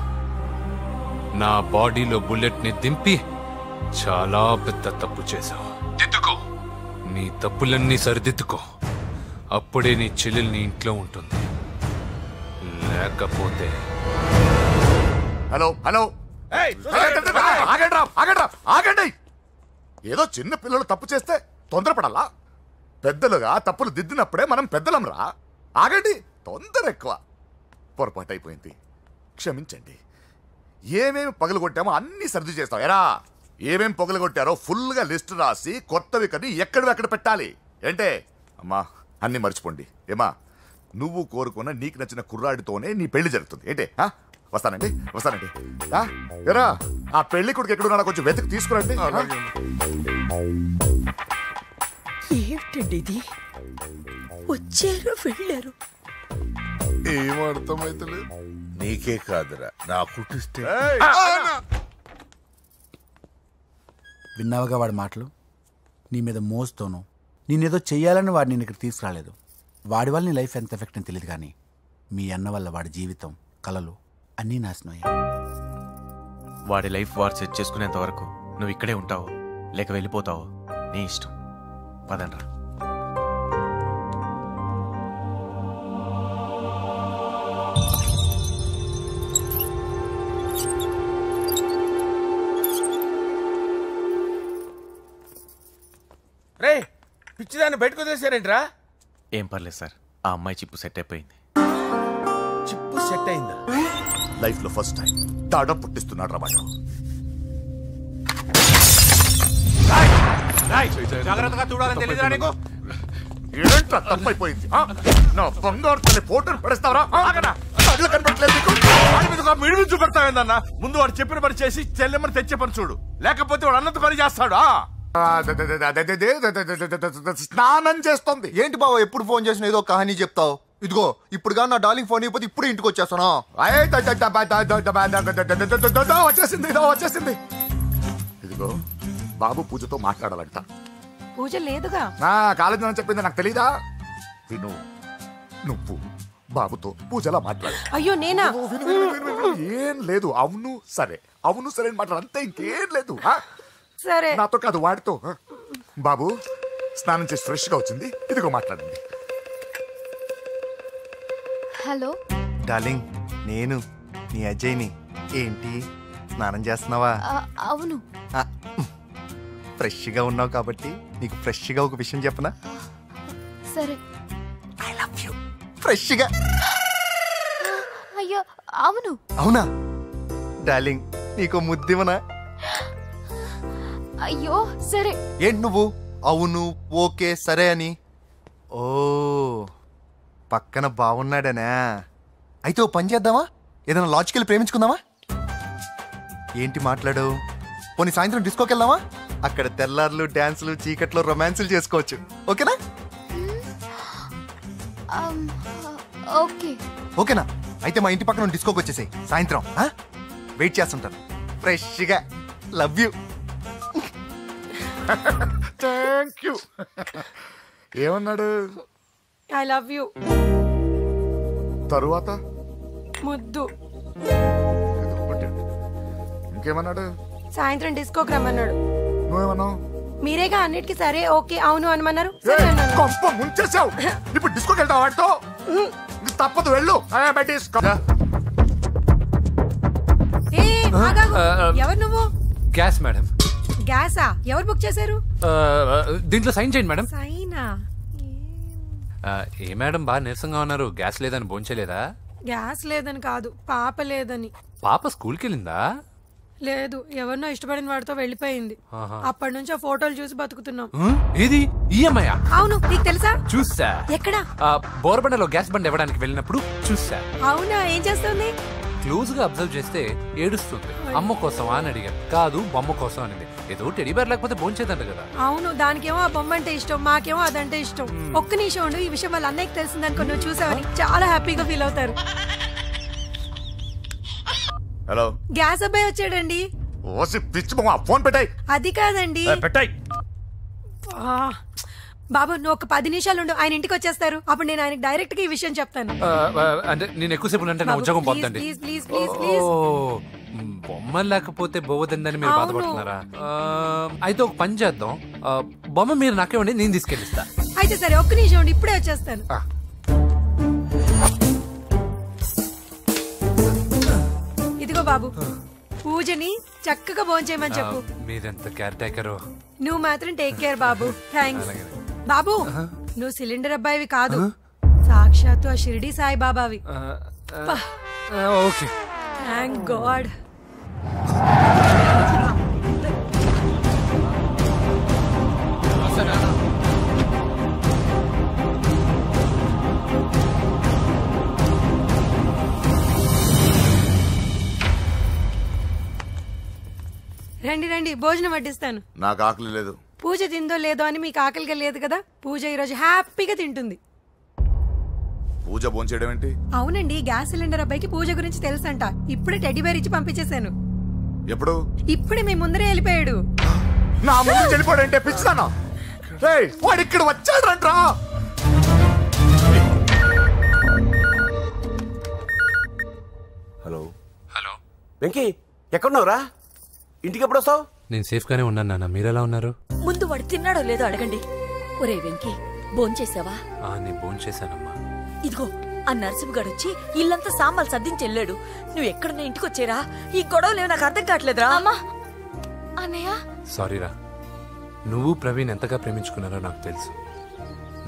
నా బాడీలో బుల్లెట్ ని దింపి చాలా పెద్ద తప్పు చేశావు. దిద్దుకో, నీ తప్పులన్నీ సరిదిద్దుకో. అప్పుడే నీ చెల్లెలు నీ ఇంట్లో ఉంటుంది. లేకపోతే హలో ఆగండి. ఏదో చిన్న పిల్లలు తప్పు చేస్తే తొందరపడాలా? పెద్దలుగా తప్పులు దిద్దినప్పుడే మనం పెద్దలంరా. ఆగండి, తొందర ఎక్కువ. పొరపాటు అయిపోయింది, క్షమించండి. ఏమేమి పగలగొట్టామో అన్ని సర్ది చేస్తాం. ఎరా, ఏమేమి పగలగొట్టారో ఫుల్గా లిస్ట్ రాసి కొత్తవి కని ఎక్కడ పెట్టాలి. ఏంటే అమ్మా, అన్ని మర్చిపోండి. ఏమా, నువ్వు కోరుకున్న నీకు నచ్చిన కుర్రాడితోనే నీ పెళ్లి జరుగుతుంది. ఏంటే వస్తానండి. ఎరా, ఆ పెళ్లి కొడుకు ఎక్కడున్నా కొంచెం వెతికి తీసుకురండి. ఏమిటండి ఇది? వచ్చారు వెళ్ళారు. ఏం అర్థమైతలేదు. నీకే కాదురా, నా కుట్టిస్తే. విన్నావుగా వాడి మాటలు? నీ మీద మోస్తోను నేనేదో చెయ్యాలని వాడు నేను ఇక్కడ తీసుకురాలేదు. వాడి వల్ల నీ లైఫ్ ఎంత ఎఫెక్ట్ అని తెలియదు, కానీ మీ అన్న వల్ల వాడి జీవితం, కలలు అన్నీ నాశనం అయ్యాయి. వాడి లైఫ్ వాడు సెట్ చేసుకునేంత వరకు నువ్వు ఇక్కడే ఉంటావు, లేక వెళ్ళిపోతావు, నీ ఇష్టం. పదండ్రా. రే, పిచ్చిదాన్ని బయటకు వదిలేసారేంట్రా? ఏం పర్లేదు సార్, ఆ అమ్మాయి చిప్పు సెట్ అయిపోయింది. చిప్పు సెట్ అయిందా? లైఫ్ లో ఫస్ట్ టైం తాడం పుట్టిస్తున్నాడు రా వాడు. జాగ్రత్తగా చూడాలని తెలియదురా నీకు? ఏంట్రా తప్పైపోయింది? నా బంగారు తల్లి ఫోటోలు పడేస్తావరా? కనపడలేదు నీకు? వాడి మీద ఒక మిడిమి చూపెడతావేందన్నా? ముందు వాడు చెప్పిన పని చేసి చెల్లెమ్మని తెచ్చే పని చూడు, లేకపోతే వాడు అన్నంత పని చేస్తాడు. స్నానం చేస్తుంది. ఏంటి బావ ఎప్పుడు ఫోన్ చేసిన ఏదో కహానీ చెప్తావు? ఇదిగో ఇప్పుడు నా డార్లింగ్ ఫోన్ అయిపోతే ఇప్పుడు ఇంటికి వచ్చేస్తాను. వచ్చేసింది. ఇదిగో బాబు పూజతో మాట్లాడాలంట. పూజ లేదుగా. కాలేజీ అని చెప్పింది నాకు తెలీదా? విను, నువ్వు బాబుతో పూజలా మాట్లాడు. అయ్యో నేనా? ఏం లేదు. అవును సరే అని మాట్లాడు, అంతే, ఇంకేం లేదు. సరే, నాతో కాదు వాడితో. బాబు స్నానం చేసి ఫ్రెష్ గా వచ్చింది, ఇదిగో మాట్లాడండి. హలో డార్లింగ్, నేను నీ అజయ్ని. ఏంటి స్నానం చేస్తున్నావా? అవును. ఫ్రెష్ గా ఉన్నావు కాబట్టి నీకు ఫ్రెష్ గా ఒక విషయం చెప్పనా? సరే. I love you. ఫ్రెష్ గా. అయ్యో అవును. అవునా డార్లింగ్, నీకు ముద్దివనా? అయ్యో సరే. ఏంటి నువ్వు అవును ఓకే సరే అని? ఓ, పక్కన బాగున్నాడనా? అయితే ఓ పని చేద్దామా? ఏదైనా లాజికల్ ప్రేమించుకుందామా? ఏంటి మాట్లాడు? పోనీ సాయంత్రం డిస్కోకి వెళ్దామా? అక్కడ తెల్లార్లు డాన్సులు, చీకట్లో రొమాన్సులు చేసుకోవచ్చు. ఓకేనా? ఓకేనా? అయితే మా ఇంటి పక్కన డిస్కోకి వచ్చేసాయి సాయంత్రం. వెయిట్ చేస్తుంటాను ఫ్రెష్గా. Love you. Thank you. ఏమన్నాడు? I love you. తరువాత ముద్దు. ఇంకేమన్నాడు? సాయంత్రం డిస్కోకి రమ్మన్నాడు. నువ్వేమన్నావు? మీరేగా అన్నిటికీ సరే ఓకే అవును అనమన్నారు. కొంప ముంచేసావు. ఇప్పుడు డిస్కోకి వెళ్తావు వాడితో? తప్పదు వెళ్ళు ఎవరు నువ్వు? Gas madam. గ్యాసా? ఎవరు బుక్ చేశారు? దీంట్లో సైన్ చేయండి మేడం. సైనా? ఏ మేడం బాగా నీరసంగా ఉన్నారు, గ్యాస్ లేదని భోంచలేదా? గ్యాస్ లేదని కాదు, పాప లేదని. పాప స్కూల్కి వెళ్ళిందా? లేదు, ఎవరినో ఇష్టపడిన వాడితో వెళ్ళిపోయింది. అప్పటి నుంచి ఆ ఫోటోలు చూసి బతుకుతున్నాం. ఏది ఈఎంఐ? అవును, నీకు తెలుసా? చూసా. ఎక్కడ? బోర్బండలో గ్యాస్ బండ్ ఇవ్వడానికి వెళ్ళినప్పుడు చూసా. అవునా? ఏం చేస్తుంది? క్లోజ్ గా అబ్జర్వ్ చేస్తే ఏడుస్తుంది. అమ్మ కోసం అని అడిగాను. కాదు, బొమ్మ కోసం అనేది. ఏదో టెడీబేర్ లేకపోతే భోంచేదంట కదా. అవును, దానికేమో ఆ బొమ్మ అంటే ఇష్టం, మాకేమో అదంటే ఇష్టం. ఒక్క నిమిషం ఉండు, ఈ విషయం వాళ్ళ అన్నయ్యకి తెలిసిందనుకో, నువ్వు చూసావని చాలా హ్యాపీగా ఫీల్ అవుతారు. హలో, గ్యాస్ అబ్బాయి వచ్చాడండి. ఓసి పిచ్చి బొమ్మ, ఫోన్ పెట్టాయి. అది కాదండి. పెట్టాయి. బాబు, నువ్వు ఒక 10 నిమిషాలు ఉండు, ఆయన ఇంటికి వచ్చేస్తారు. అప్పుడు నేను ఆయనకి డైరెక్ట్ గా ఈ విషయం చెప్తాను. అంటే నేను ఎక్కువసేపు అంటే నా ఉద్యోగం పోతుందండి. బొమ్మ లేకపోతే పోవద్దని మీరు బాధపడుతున్నారా? అయితే ఒక పని చేద్దాం, బొమ్మ మీరు నాకేమండి, నేను తీసుకెళ్ళిస్తా. అయితే సరే, ఒక్క నిమిషం ఉండి ఇప్పుడే వచ్చేస్తాను. ఇదిగో బాబు, పూజని చక్కగా భోంచేయమని చెప్పు. మీరెంత కేర్ టేకరు. నువ్వు మాత్రం టేక్ కేర్ బాబు. థ్యాంక్స్ బాబు. నువ్వు సిలిండర్ అబ్బాయివి కాదు, సాక్షాత్తు ఆ షిరిడి సాయి బాబావి. Okay, thank God. రండి రండి, భోజనం వడ్డిస్తాను. నాకు ఆకలి లేదు. పూజ తిందో లేదో అని మీకు ఆకలిగా లేదు కదా. పూజ ఈరోజు హ్యాపీగా తింటుంది. పూజ భోంచేయడం ఏంటి? అవునండి, గ్యాస్ సిలిండర్ అబ్బాయికి పూజ గురించి తెలుసంట. ఇప్పుడే టెడ్డీబేర్ ఇచ్చి పంపించేశాను. ఎప్పుడు? ఇప్పుడే మీ ముందరే వెళ్ళిపోయాడు. నా ముందు వెళ్ళిపోయాడు అంటే పిచ్చిదానా? వాడు ఇక్కడ వచ్చాడంట్రా. హలో హలో వెంకీ, ఎక్కడున్నావురా? ఇంటికి ఎప్పుడు వస్తావు? నేను సేఫ్ గానే ఉన్నాను నాన్న, మీరెలా ఉన్నారు? ముందు వాడు తిన్నాడో లేదో అడగండి. ఒరే వెంకీ, భోంచేసావా? నేను భోంచేశానమ్మా. ఇదిగో, ఆ నరసింహగాడు వచ్చి ఇల్లంతా సామాన్లు సర్దించి వెళ్ళాడు. నువ్వు ఎక్కడున్నా ఇంటికి వచ్చేరా. ఈ గొడవలేవు నాకు అర్థం కావట్లేదురా. అన్నయ్య, సారీరా. నువ్వు ప్రవీణ్ ఎంతగా ప్రేమించుకున్నారో నాకు తెలుసు.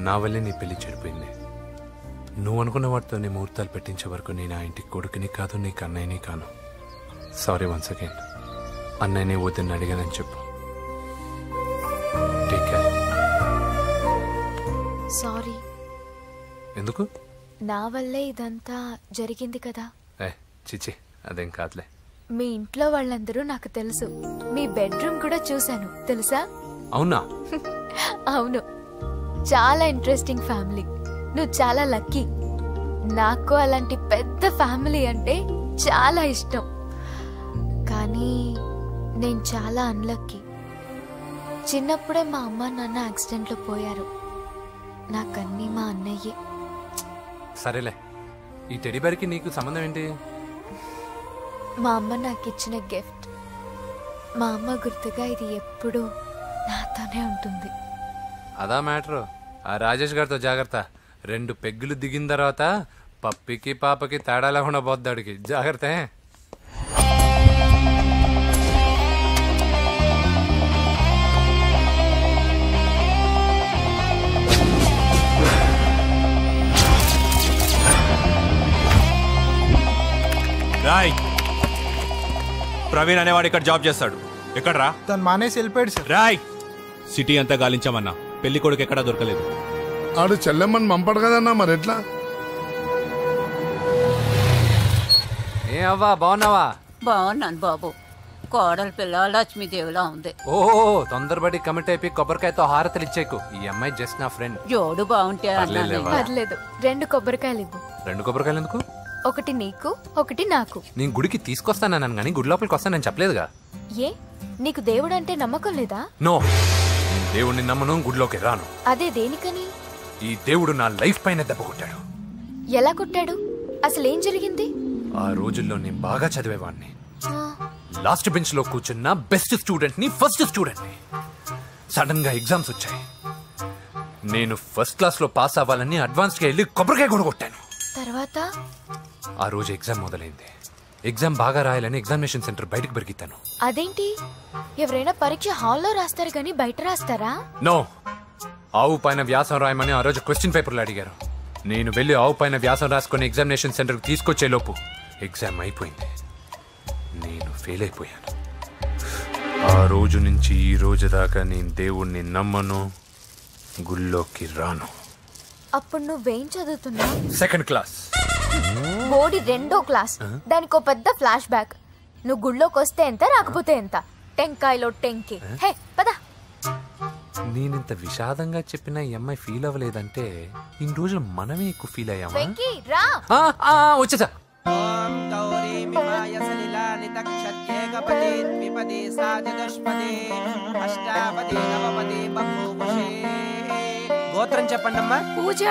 నా వల్లే నీ పెళ్లి చెడిపోయింది. నువ్వు అనుకున్న వాటితో నీ ముహూర్తాలు పెట్టించే వరకు నేను ఆ ఇంటికి కొడుకుని కాదు, నీకు అన్నయ్యని కాను. Sorry once again. అన్నయ్యని వద్దని అడిగానని చెప్పు. Take care. సారీ. ఎందుకు? నా వల్లే ఇదంతా జరిగింది కదా. చిచి, అదేం కాదులే. మీ ఇంట్లో వాళ్ళందరూ నాకు తెలుసు. మీ బెడ్రూమ్ కూడా చూశాను, తెలుసా? అవునా? అవును, చాలా ఇంట్రెస్టింగ్ ఫ్యామిలీ. నువ్వు చాలా లక్కీ. నాకు అలాంటి పెద్ద ఫ్యామిలీ అంటే చాలా ఇష్టం. కానీ నేను చాలా అన్లక్కీ. చిన్నప్పుడే మా అమ్మ నాన్న యాక్సిడెంట్లో పోయారు. నాకన్నీ మా అన్నయ్యే. సరేలే, ఈ టెడీబేర్కి నీకు సంబంధం ఏంటి? మా అమ్మ నాకు ఇచ్చిన గిఫ్ట్. మా అమ్మ గుర్తుగా ఇది ఎప్పుడూ నాతోనే ఉంటుంది. అదా మ్యాటర్. ఆ రాజేష్ గారితో జాగ్రత్త. 2 పెగ్గులు దిగిన తర్వాత పప్పికి పాపకి తేడా లేకుండా పోద్దాడికి. జాగ్రత్త. రాయ్, ప్రవీణ్ అనేవాడు ఇక్కడ జాబ్ చేస్తాడు. ఎక్కడ్రా? తను మానేసి వెళ్ళిపోయాడు సార్. రాయ్, సిటీ అంతా గాలించామన్నా, పెళ్లి కొడుకు ఎక్కడా దొరకలేదు. ఆడు చెల్లెమ్మని పంపడు కదన్నా, మరి ఎట్లా? ఏ అవ్వా, బాగున్నావా? బాగున్నాను బాబు. కోడల పిల్ల లక్ష్మీదేవిలా ఉంది. ఓ, తొందరపడి కమిట్ అయిపోయి కొబ్బరికాయతో హారతలు ఇచ్చేకు. ఈ అమ్మాయి జస్ట్ నా ఫ్రెండ్. జోడు బాగుంటే పర్లేదు. 2 కొబ్బరికాయలు ఇవ్వు. 2 కొబ్బరికాయలు ఎందుకు? ఒకటి నీకు, ఒకటి నాకు. నేను గుడికి తీసుకొస్తానన్నాను కానీ గుడి లోపలికి వస్తానని చెప్పలేదుగా. ఏ, నీకు దేవుడు అంటే నమ్మకం లేదా? నో, దేవుడిని నమ్మను, గుడిలోకి రాను. అదే దేనికని? ఈ దేవుడు నా లైఫ్ పైన దెబ్బ కొట్టాడు. ఎలా కొట్టాడు? అసలేం జరిగింది? ఆ రోజుల్లో నేను బాగా చదివేవాడిని. లాస్ట్ బెంచ్ లో కూర్చున్న బెస్ట్ స్టూడెంట్ ని, ఫస్ట్ స్టూడెంట్ ని. సడన్ గా ఎగ్జామ్స్ వచ్చాయి. నేను ఫస్ట్ క్లాస్ లో పాస్ అవ్వాలని అడ్వాన్స్ గా వెళ్ళి కొబ్బరికాయ కూడా కొట్టాను. తర్వాత ఆ రోజు ఎగ్జామ్ మొదలైంది. ఎగ్జామ్ బాగా రాయాలని ఎగ్జామినేషన్ సెంటర్ బయటకు పెరిగితాను. అదేంటి, ఎవరైనా పరీక్ష హాల్లో రాస్తారు కానీ బయట రాస్తారా? నో, ఆవు పైన వ్యాసం రాయమని ఆ రోజు క్వశ్చన్ పేపర్లు అడిగారు. నేను వెళ్ళి ఆవు పైన వ్యాసం రాసుకొని ఎగ్జామినేషన్ సెంటర్కి తీసుకొచ్చే లోపు ఎగ్జామ్ అయిపోయింది. నేను ఫెయిల్ అయిపోయాను. ఆ రోజు నుంచి ఈ రోజు దాకా నేను దేవుణ్ణి నమ్మను, గుళ్ళోకి రాను. అప్పుడు నువ్వేం చదువుతున్నావు? Second class. బోడి 2వ క్లాస్. దానికో పెద్ద ఫ్లాష్ బ్యాక్. నువ్వు గుళ్ళోకి వస్తే ఎంత, రాకపోతే ఎంత. టెంకాయలో టెంకి. హే పద. నేనింత విషాదంగా చెప్పిన ఈ అమ్మాయి ఫీల్ అవ్వలేదంటే ఇన్ని రోజులు మనమే ఎక్కువ ఫీల్ అయ్యామా? వెంకీ రా. వచ్చేసా. గోత్రం చెప్పండి అమ్మా. పూజ.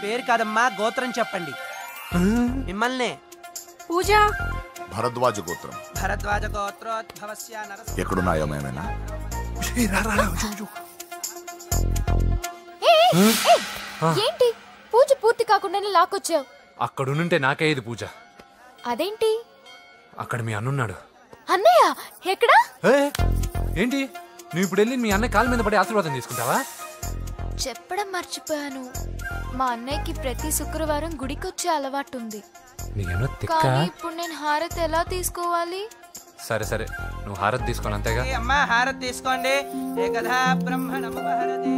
పేరు కాదమ్మా, గోత్రం చెప్పండి. మిమ్మల్ని. పూజ. భరద్వాజ గోత్రం. భరద్వాజ గోత్రోద్భవస్య నరసింహ. ఎక్కడున్నాయో మేమేనా? ఏంటి పూజ పూర్తి కాకుండానే లాక్కొచ్చావు? అక్కడుంటే నాకే ఇది పూజ. అదేంటి? అక్కడ మీ అన్నున్నాడు. అన్నయ్య ఎక్కడా? ఏంటి నువ్వు ఇప్పుడు వెళ్ళి మీ అన్నయ్య కాళ్ళ మీద పడి ఆశీర్వాదం తీసుకుంటావా? చెప్పడం మర్చిపోయాను. మా అన్నయ్యకి ప్రతి శుక్రవారం గుడికొచ్చే అలవాటు ఉంది. కానీ ఇప్పుడు నేను హారతి ఎలా తీసుకోవాలి? సరే సరే, నువ్వు హారతి తీసుకోవాలి అంతేగా. అమ్మా హారతి తీసుకోండి. ఏకదా బ్రహ్మణం హారతి.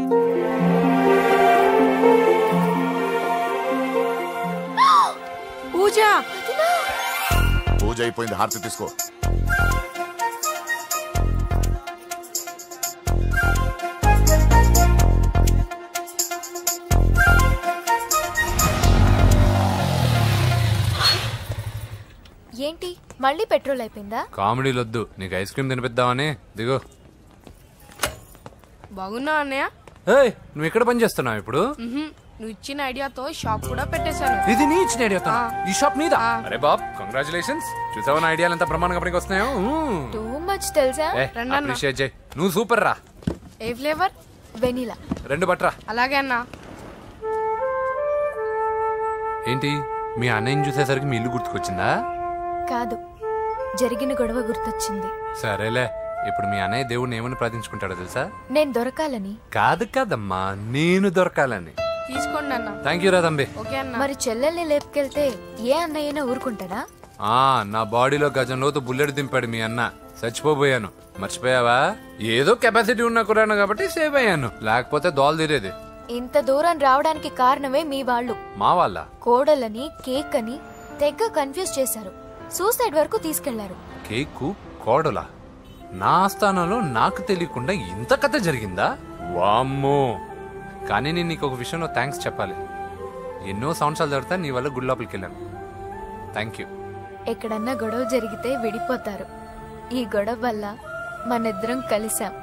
పూజ. పూజ అయిపోయింది, హారతి తీసుకో. ఏంటి మళ్ళీ పెట్రోల్ అయిపోయిందా? కామెడీలు వద్దు, నీకు ఐస్ క్రీమ్ తినిపిద్దామని. దిగో. బాగున్నా అన్నయ్య? నువ్వు ఇక్కడ పని చేస్తున్నావు ఇప్పుడు? నువ్వు ఇచ్చిన ఐడియాతో షాప్ కూడా పెట్టేశాను. ఇది నీ ఇచ్చిన ఐడియాతో? ఈ షాప్ నీదా? అరే బాబ్, కంగ్రాచులేషన్స్. చూసావా నా ఐడియాలు ఎంత బ్రహ్మాండంగా పనికి వస్తున్నాయో? టూ మచ్ తెలుసా? అప్రిషియేట్ చేయి. నువ్వు సూపర్ రా. ఏ ఫ్లేవర్? వెనిలా. 2 బట్రా. అలాగే అన్నా. ఏంటి మీ అన్నయ్యని చూసేసరికి మీ ఇల్లు గుర్తుకొచ్చిందా? కాదు, జరిగిన గొడవ గుర్తొచ్చింది. సరేలే, ఇప్పుడు మీ అన్నయ్య దేవుడిని ఏమని ప్రార్థించుకుంటాడో తెలుసా? నేను దొరకాలని. కాదు కాదమ్మా, నేను దొరకాలని. తీసుకోండి అన్న. థ్యాంక్ యూ రా తంబి. మరి చెల్లెల్ని లేపుకెళ్తే ఏ అన్నయ్యనా ఊరుకుంటాడా? నా బాడీలో గజం లోతు బుల్లెట్ దింపాడు మీ అన్న. చచ్చిపోబోయాను. మర్చిపోయావా? ఏదో కెపాసిటీ ఉన్న కురాను కాబట్టి సేవ్ అయ్యాను, లేకపోతే దోలు తీరేది. ఇంత దూరం రావడానికి కారణమే మీ వాళ్ళు. మా వాళ్ళ? కోడలని కేక్ అని తెగ కన్ఫ్యూజ్ చేశారు. సూసైడ్ వరకు తీసుకెళ్లారు. కేకు కోడలా? నా ఆస్థానంలో నాకు తెలియకుండా ఇంత కథ జరిగిందా? వామ్మో. కానీ నేను నీకు ఒక విషయంలో థ్యాంక్స్ చెప్పాలి. ఎన్నో సంవత్సరాలు జరుగుతా నీ వల్ల గుడి లోపలికి వెళ్ళాను. Thank you. ఎక్కడన్నా గొడవ జరిగితే విడిపోతారు. ఈ గొడవ వల్ల మనిద్దరం కలిసాం.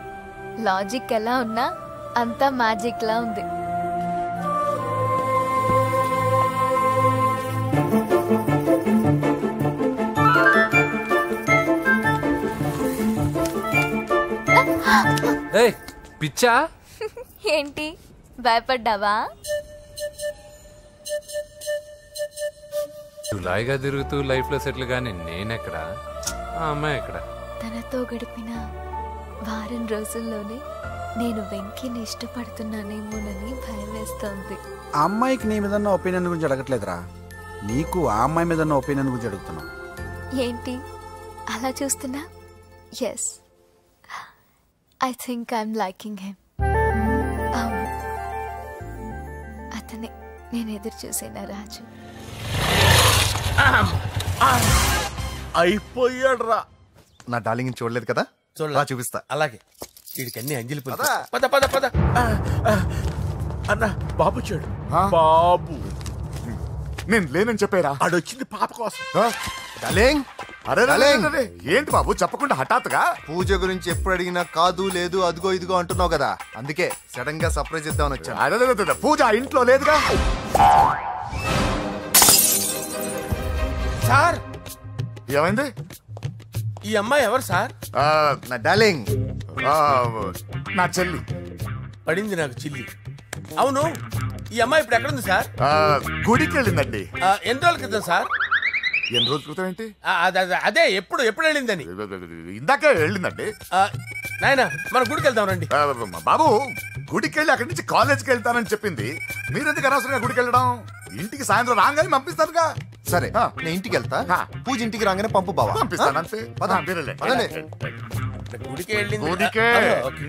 లాజిక్ ఎలా ఉన్నా అంతా మ్యాజిక్ లా ఉంది. పిచ్చా? ఏంటి భయపడ్డావా? జులాయిగా తిరుగుతూ లైఫ్ లో సెటిల్ గానీ నేనెక్కడ, ఆ అమ్మాయి ఎక్కడ? తనతో గడిపిన వారం రోజుల్లోనే నేను వెంకీని ఇష్టపడుతున్నానేమోనని భయం వేస్తోంది. ఆ అమ్మాయికి నీ మీద ఒపీనియన్ గురించి అడగట్లేదురా, నీకు ఆ అమ్మాయి మీద ఒపీనియన్ గురించి అడుగుతున్నా. ఏంటి అలా చూస్తున్నా? Yes, I think I'm liking him. అవును, అతనే నేను ఎదురు చూసేనా రాజు. అయిపోయాడు రా. నా డార్లింగ్ చూడలేదు కదా, రా చూపిస్తా. అలాగే. వీడికి అన్ని అంజలి పులుసు. పద పద పద. అన్న బాబు చూడు. బాబు నేను లేనని చెప్పారా? ఆడొచ్చింది పాప కోసం. డార్లింగ్, అరే ఏంటి బాబు చెప్పకుండా హఠాత్తుగా? పూజ గురించి ఎప్పుడు అడిగినా కాదు లేదు అదిగో ఇదిగో అంటున్నావు కదా, అందుకే సడన్ గా సర్ప్రైజ్ ఇద్దామని వచ్చాను. అదే పూజ ఇంట్లో లేదుగా. సార్ ఏమైంది? ఈ అమ్మాయి ఎవరు సార్? నా డార్లింగ్, నా చెల్లి. పడింది నాకు చిల్లి. అవును, ఈ అమ్మాయి ఇప్పుడు ఎక్కడుంది సార్? గుడికి వెళ్ళిందండి. ఎన్ని రోజుల క్రితం సార్? ఎన్ని రోజుల క్రితం ఏంటి? అదే ఎప్పుడు వెళ్ళిందని? ఇందాకే వెళ్ళిందండి. నాయనా మన గుడికి వెళ్దాం రండి. బాబు గుడికి వెళ్ళి అక్కడి నుంచి కాలేజ్కి వెళ్తానని చెప్పింది. మీరెందుకు అనవసరంగా గుడికి వెళ్ళడం? ఇంటికి సాయంత్రం రాగానే పంపిస్తానుగా. సరే నేను ఇంటికి వెళ్తా, పూజ ఇంటికి రాగానే పంపు బావా. పంపిస్తాను అంతే. గుడికి వెళ్ళింది. గుడికే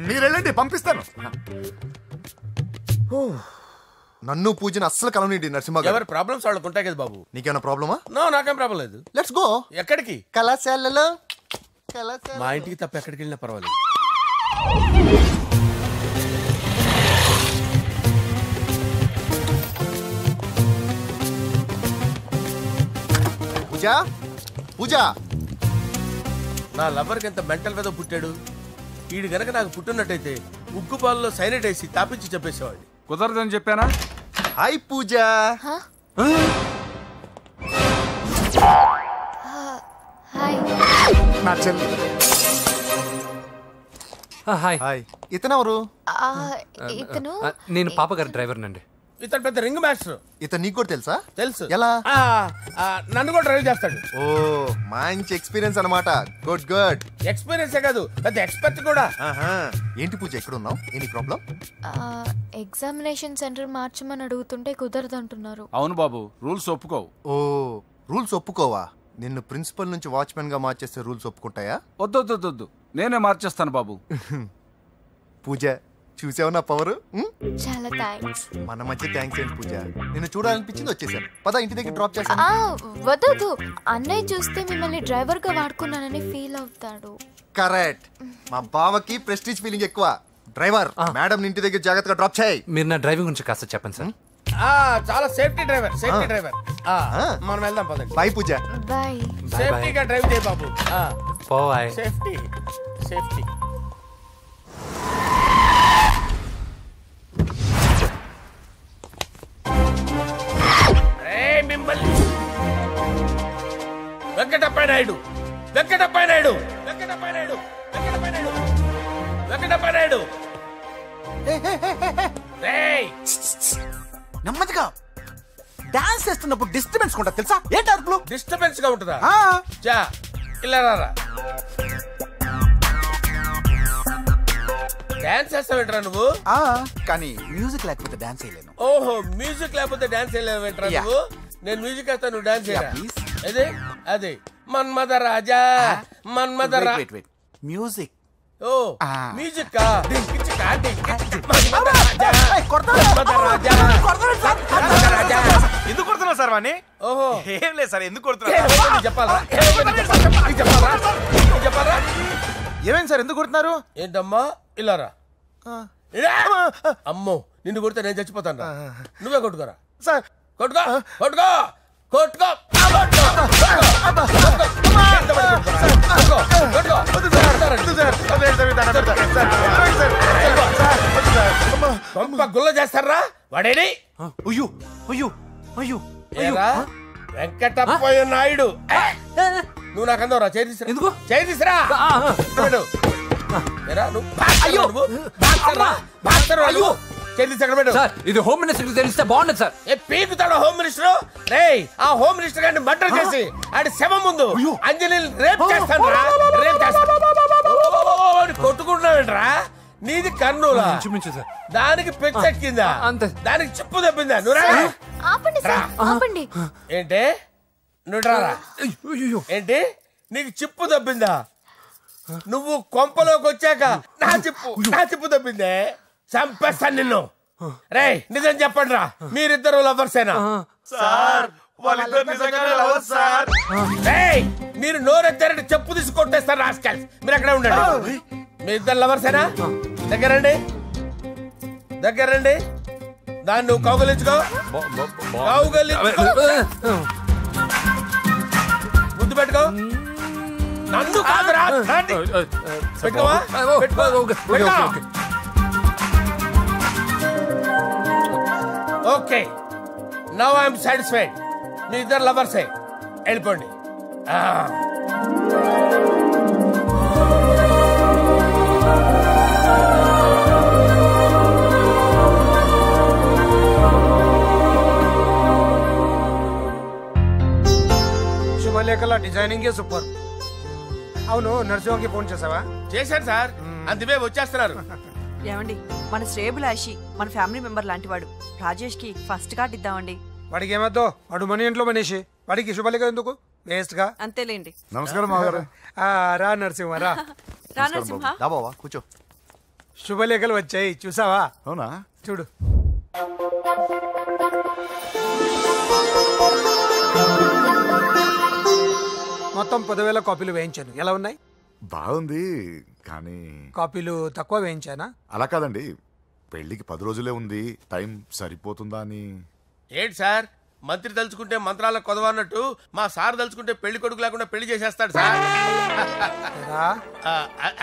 మీరు వెళ్ళండి, పంపిస్తాను. నన్ను పూజని అస్సలు కలవనండి నరసింహ గారు. ఎవరి ప్రాబ్లమ్స్ వాళ్ళకు ఉంటాయి కదా బాబు. నీకేమైనా ప్రాబ్లమా? నో, నాకేం ప్రాబ్లం లేదు. Let's go. ఎక్కడికి? కళాశాలలో. మా ఇంటికి తప్ప ఎక్కడికి వెళ్ళినా పర్వాలేదు. పూజ పూజ నా లవర్కి ఎంత మెంటల్ మీద పుట్టాడు. వీడు గనక నాకు పుట్టినట్టయితే ఉగ్గు పాలలో సైనైట్ వేసి తాపించి చెప్పేసేవాడిని. కుదరదని చెప్పానా? హాయ్ పూజ. నా చెల్లి. హాయ్. ఇతనెవరు? ఇతను నేను పాపగారి డ్రైవర్ నండి. ఇతను పెద్ద రింగ్ మాస్టర్. ఇతను నీకు కూడా తెలుసా? తెలుసు. ఎలా? నన్ను కూడా డ్రైవ్ చేస్తాడు. ఓ మంచి ఎక్స్పీరియన్స్ అన్నమాట. Good good. ఎక్స్పీరియన్స్ కాదు, పెద్ద ఎక్స్పర్ట్ కూడా. ఏంటి పూజ ఎక్కడ ఉన్నావు? Any problem? ఎగ్జామినేషన్ సెంటర్ మార్చమని అడుగుతుంటే కుదరదంటున్నారు. అవును బాబు, రూల్స్ ఒప్పుకోవు. ఓ రూల్స్ ఒప్పుకోవా? నిన్ను ప్రిన్సిపల్ నుంచి వాచ్మెన్ గా మార్చేస్తే రూల్స్ ఒప్పుకుంటాయా? వద్దు, నేనే మార్చేస్తాను బాబు. పూజ చూసావు నా పవర్? చాలా థ్యాంక్స్. మన మధ్య థ్యాంక్స్ ఏంటి పూజ, నిన్ను చూడాలనిపించింది వచ్చేసాను. పద ఇంటి దగ్గర డ్రాప్ చేస్తాను. వద్దు, అన్నయ్య చూస్తే మిమ్మల్ని డ్రైవర్ గా వాడుకున్నానని ఫీల్ అవుతాడు. కరెక్ట్. మా బావకి ప్రెస్టీజ్ ఫీలింగ్ ఎక్కువ. డ్రైవర్ మేడం ఇంటి దగ్గర జాగ్రత్తగా డ్రాప్ చేయి. మీరు నా డ్రైవింగ్ గురించి కాస్త చెప్పండి సార్. చాలా సేఫ్టీ డ్రైవర్. మనం వెళ్దాం పదండి. బై పూజ. బై. సేఫ్టీగా డ్రైవ్ చేయి బాబు. పోవాయ్. సేఫ్టీ. వెంకటప్ప నాయుడు. నెమ్మదిగా డాన్స్ చేస్తున్నప్పుడు డిస్టర్బెన్స్ ఉంటా తెలుసా? ఏంటి అరుపులు? డిస్టర్బెన్స్ గా ఉంటుందా? ఇలా రారా. డాన్స్ చేస్తావేంట్రా నువ్వు? కానీ మ్యూజిక్ లేకపోతే డాన్స్ చేయలేను. ఓహో, మ్యూజిక్ లేకపోతే డాన్స్ చేయలేవేంట్రా నువ్వు? నేను మ్యూజిక్ వేస్తా, నువ్వు డాన్స్ చేయరా? అదే మన్మథ రాజా. మ్యూజిక్. ఓ మ్యూజిక్. ఎందుకు కొడుతున్నా సార్ వాణ్ణి? ఓహో ఏం లేదు సార్, ఎందుకు కొడుతున్నా? చెప్పాలా? ఏమైంది సార్, ఎందుకు కొడుతున్నారు? ఏంటమ్మా ఇలా రా. అమ్మో, నిన్ను కొడితే నేను చచ్చిపోతాను. నువ్వే కొట్టుకోరా సార్. కొట్టుకో. గుల్ల చేస్తారా వాడేడి? వెంకటప్ప నాయుడు. నువ్వు నాకు అందవరా? చేయి తీసురా. ఇది హోమ్ మినిస్టర్ తెలిస్తే బాగుండదు సార్. పీకుతాడు హోమ్ మినిస్టర్. ఆ హోమ్ మినిస్టర్ గారిని మర్డర్ చేసి ఆడి శవం ముందు అంజలి రేప్ చేస్తాను. కొట్టుకుంటున్నావేంట్రా? నీది కర్నూలా? దానికి పెచ్చెక్కిందా? దానికి చిప్పు దెబ్బిందా? ఏంటి నువ్వు రారా? ఏంటి నీకు చిప్పు దెబ్బిందా? నువ్వు కొంపలోకి వచ్చాక నా చిప్పు దెబ్బిందే. చంపేస్తాను నిన్ను. రేయ్ నిజం చెప్పండి రా, మీరిద్దరు లవర్సేనా? మీరు నోరెత్తారంటే చెప్పు తీసి కొట్టేస్తారు రాస్కల్స్. మీరు అక్కడే ఉండండి. మీ ఇద్దరు లవర్సేనా? దగ్గరండి. దాన్ని నువ్వు కౌగలించుకో. ముద్దు పెట్టుకో. నన్ను కాదురా. పెట్టుకోవా? Okay, now I'm satisfied. మీ ఇద్దరు లవర్సే, వెళ్ళిపోండి. శుభలేఖల డిజైనింగ్ సూపర్. అవును, నరసింహకి ఫోన్ చేసావా? చేశాను సార్, అందువే వచ్చేస్తున్నారు. ఏమండి, మన శ్రేయబులాషి మన ఫ్యామిలీ మెంబర్ లాంటి వాడు. రాజేష్ కి ఫస్ట్ కార్డ్ ఇద్దామండి. వాడికి ఏమద్దో, వాడు మన ఇంట్లో మనిషి, వాడికి శుభలేఖ ఎందుకు వేస్ట్ గా? అంతేలేండి. నమస్కారం మామగారు. రా నరసింహ రా. రా నరసింహ. రా బావా కూర్చో. శుభలేఖలు వచ్చాయి చూసావా? అవునా? చూడు. మొత్తం 10,000 కాపీలు వేయించాను. ఎలా ఉన్నాయి? బాగుంది, కానీ కాపీలు తక్కువ వేయించానా? అలా కాదండి, పెళ్లికి 10 రోజులే ఉంది, టైం సరిపోతుందా అని. ఏంటి సార్, మంత్రి తలుచుకుంటే మంత్రాలకు కొదవన్నట్టు మా సార్ తలుచుకుంటే పెళ్లి కొడుకు లేకుండా పెళ్లి చేసేస్తాడు సార్.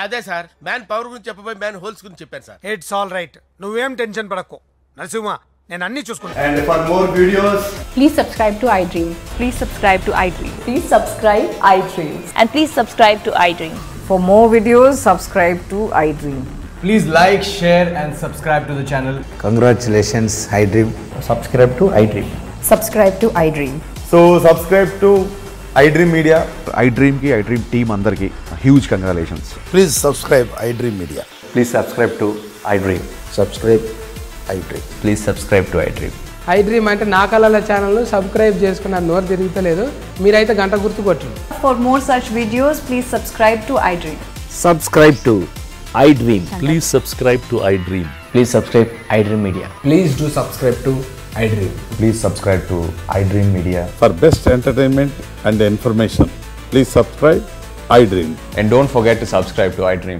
అదే సార్, మ్యాన్ పవర్ గురించి చెప్పబోయి మ్యాన్ హోల్స్ గురించి చెప్పాను సార్. ఇట్స్ ఆల్ రైట్, నువ్వేం టెన్షన్ పడకు నరసింహ, నేను అన్ని చూసుకుంటాను. And for more videos, please subscribe to iDream. Please subscribe to iDream. Please subscribe iDream. And please subscribe to iDream. For more videos, subscribe to iDream. please like, share and subscribe to the channel. Congratulations, iDream. Subscribe to iDream. Subscribe to iDream. So subscribe to iDream Media. iDream ki iDream team andarki huge congratulations. Please subscribe iDream Media. Please subscribe to iDream. Subscribe iDream. Please subscribe to iDream. iDream అంటే నా కళల channel subscribe చేసుకున్న నోరు తిరుగుతలేదు, మీరైతే గంట గుర్తు కొట్టండి. For more such videos, please subscribe to iDream. Subscribe to iDream. Please subscribe to iDream. Please subscribe iDream Media. Please do subscribe to iDream. Please subscribe to iDream Media. For best entertainment and information, please subscribe iDream. And don't forget to subscribe to iDream.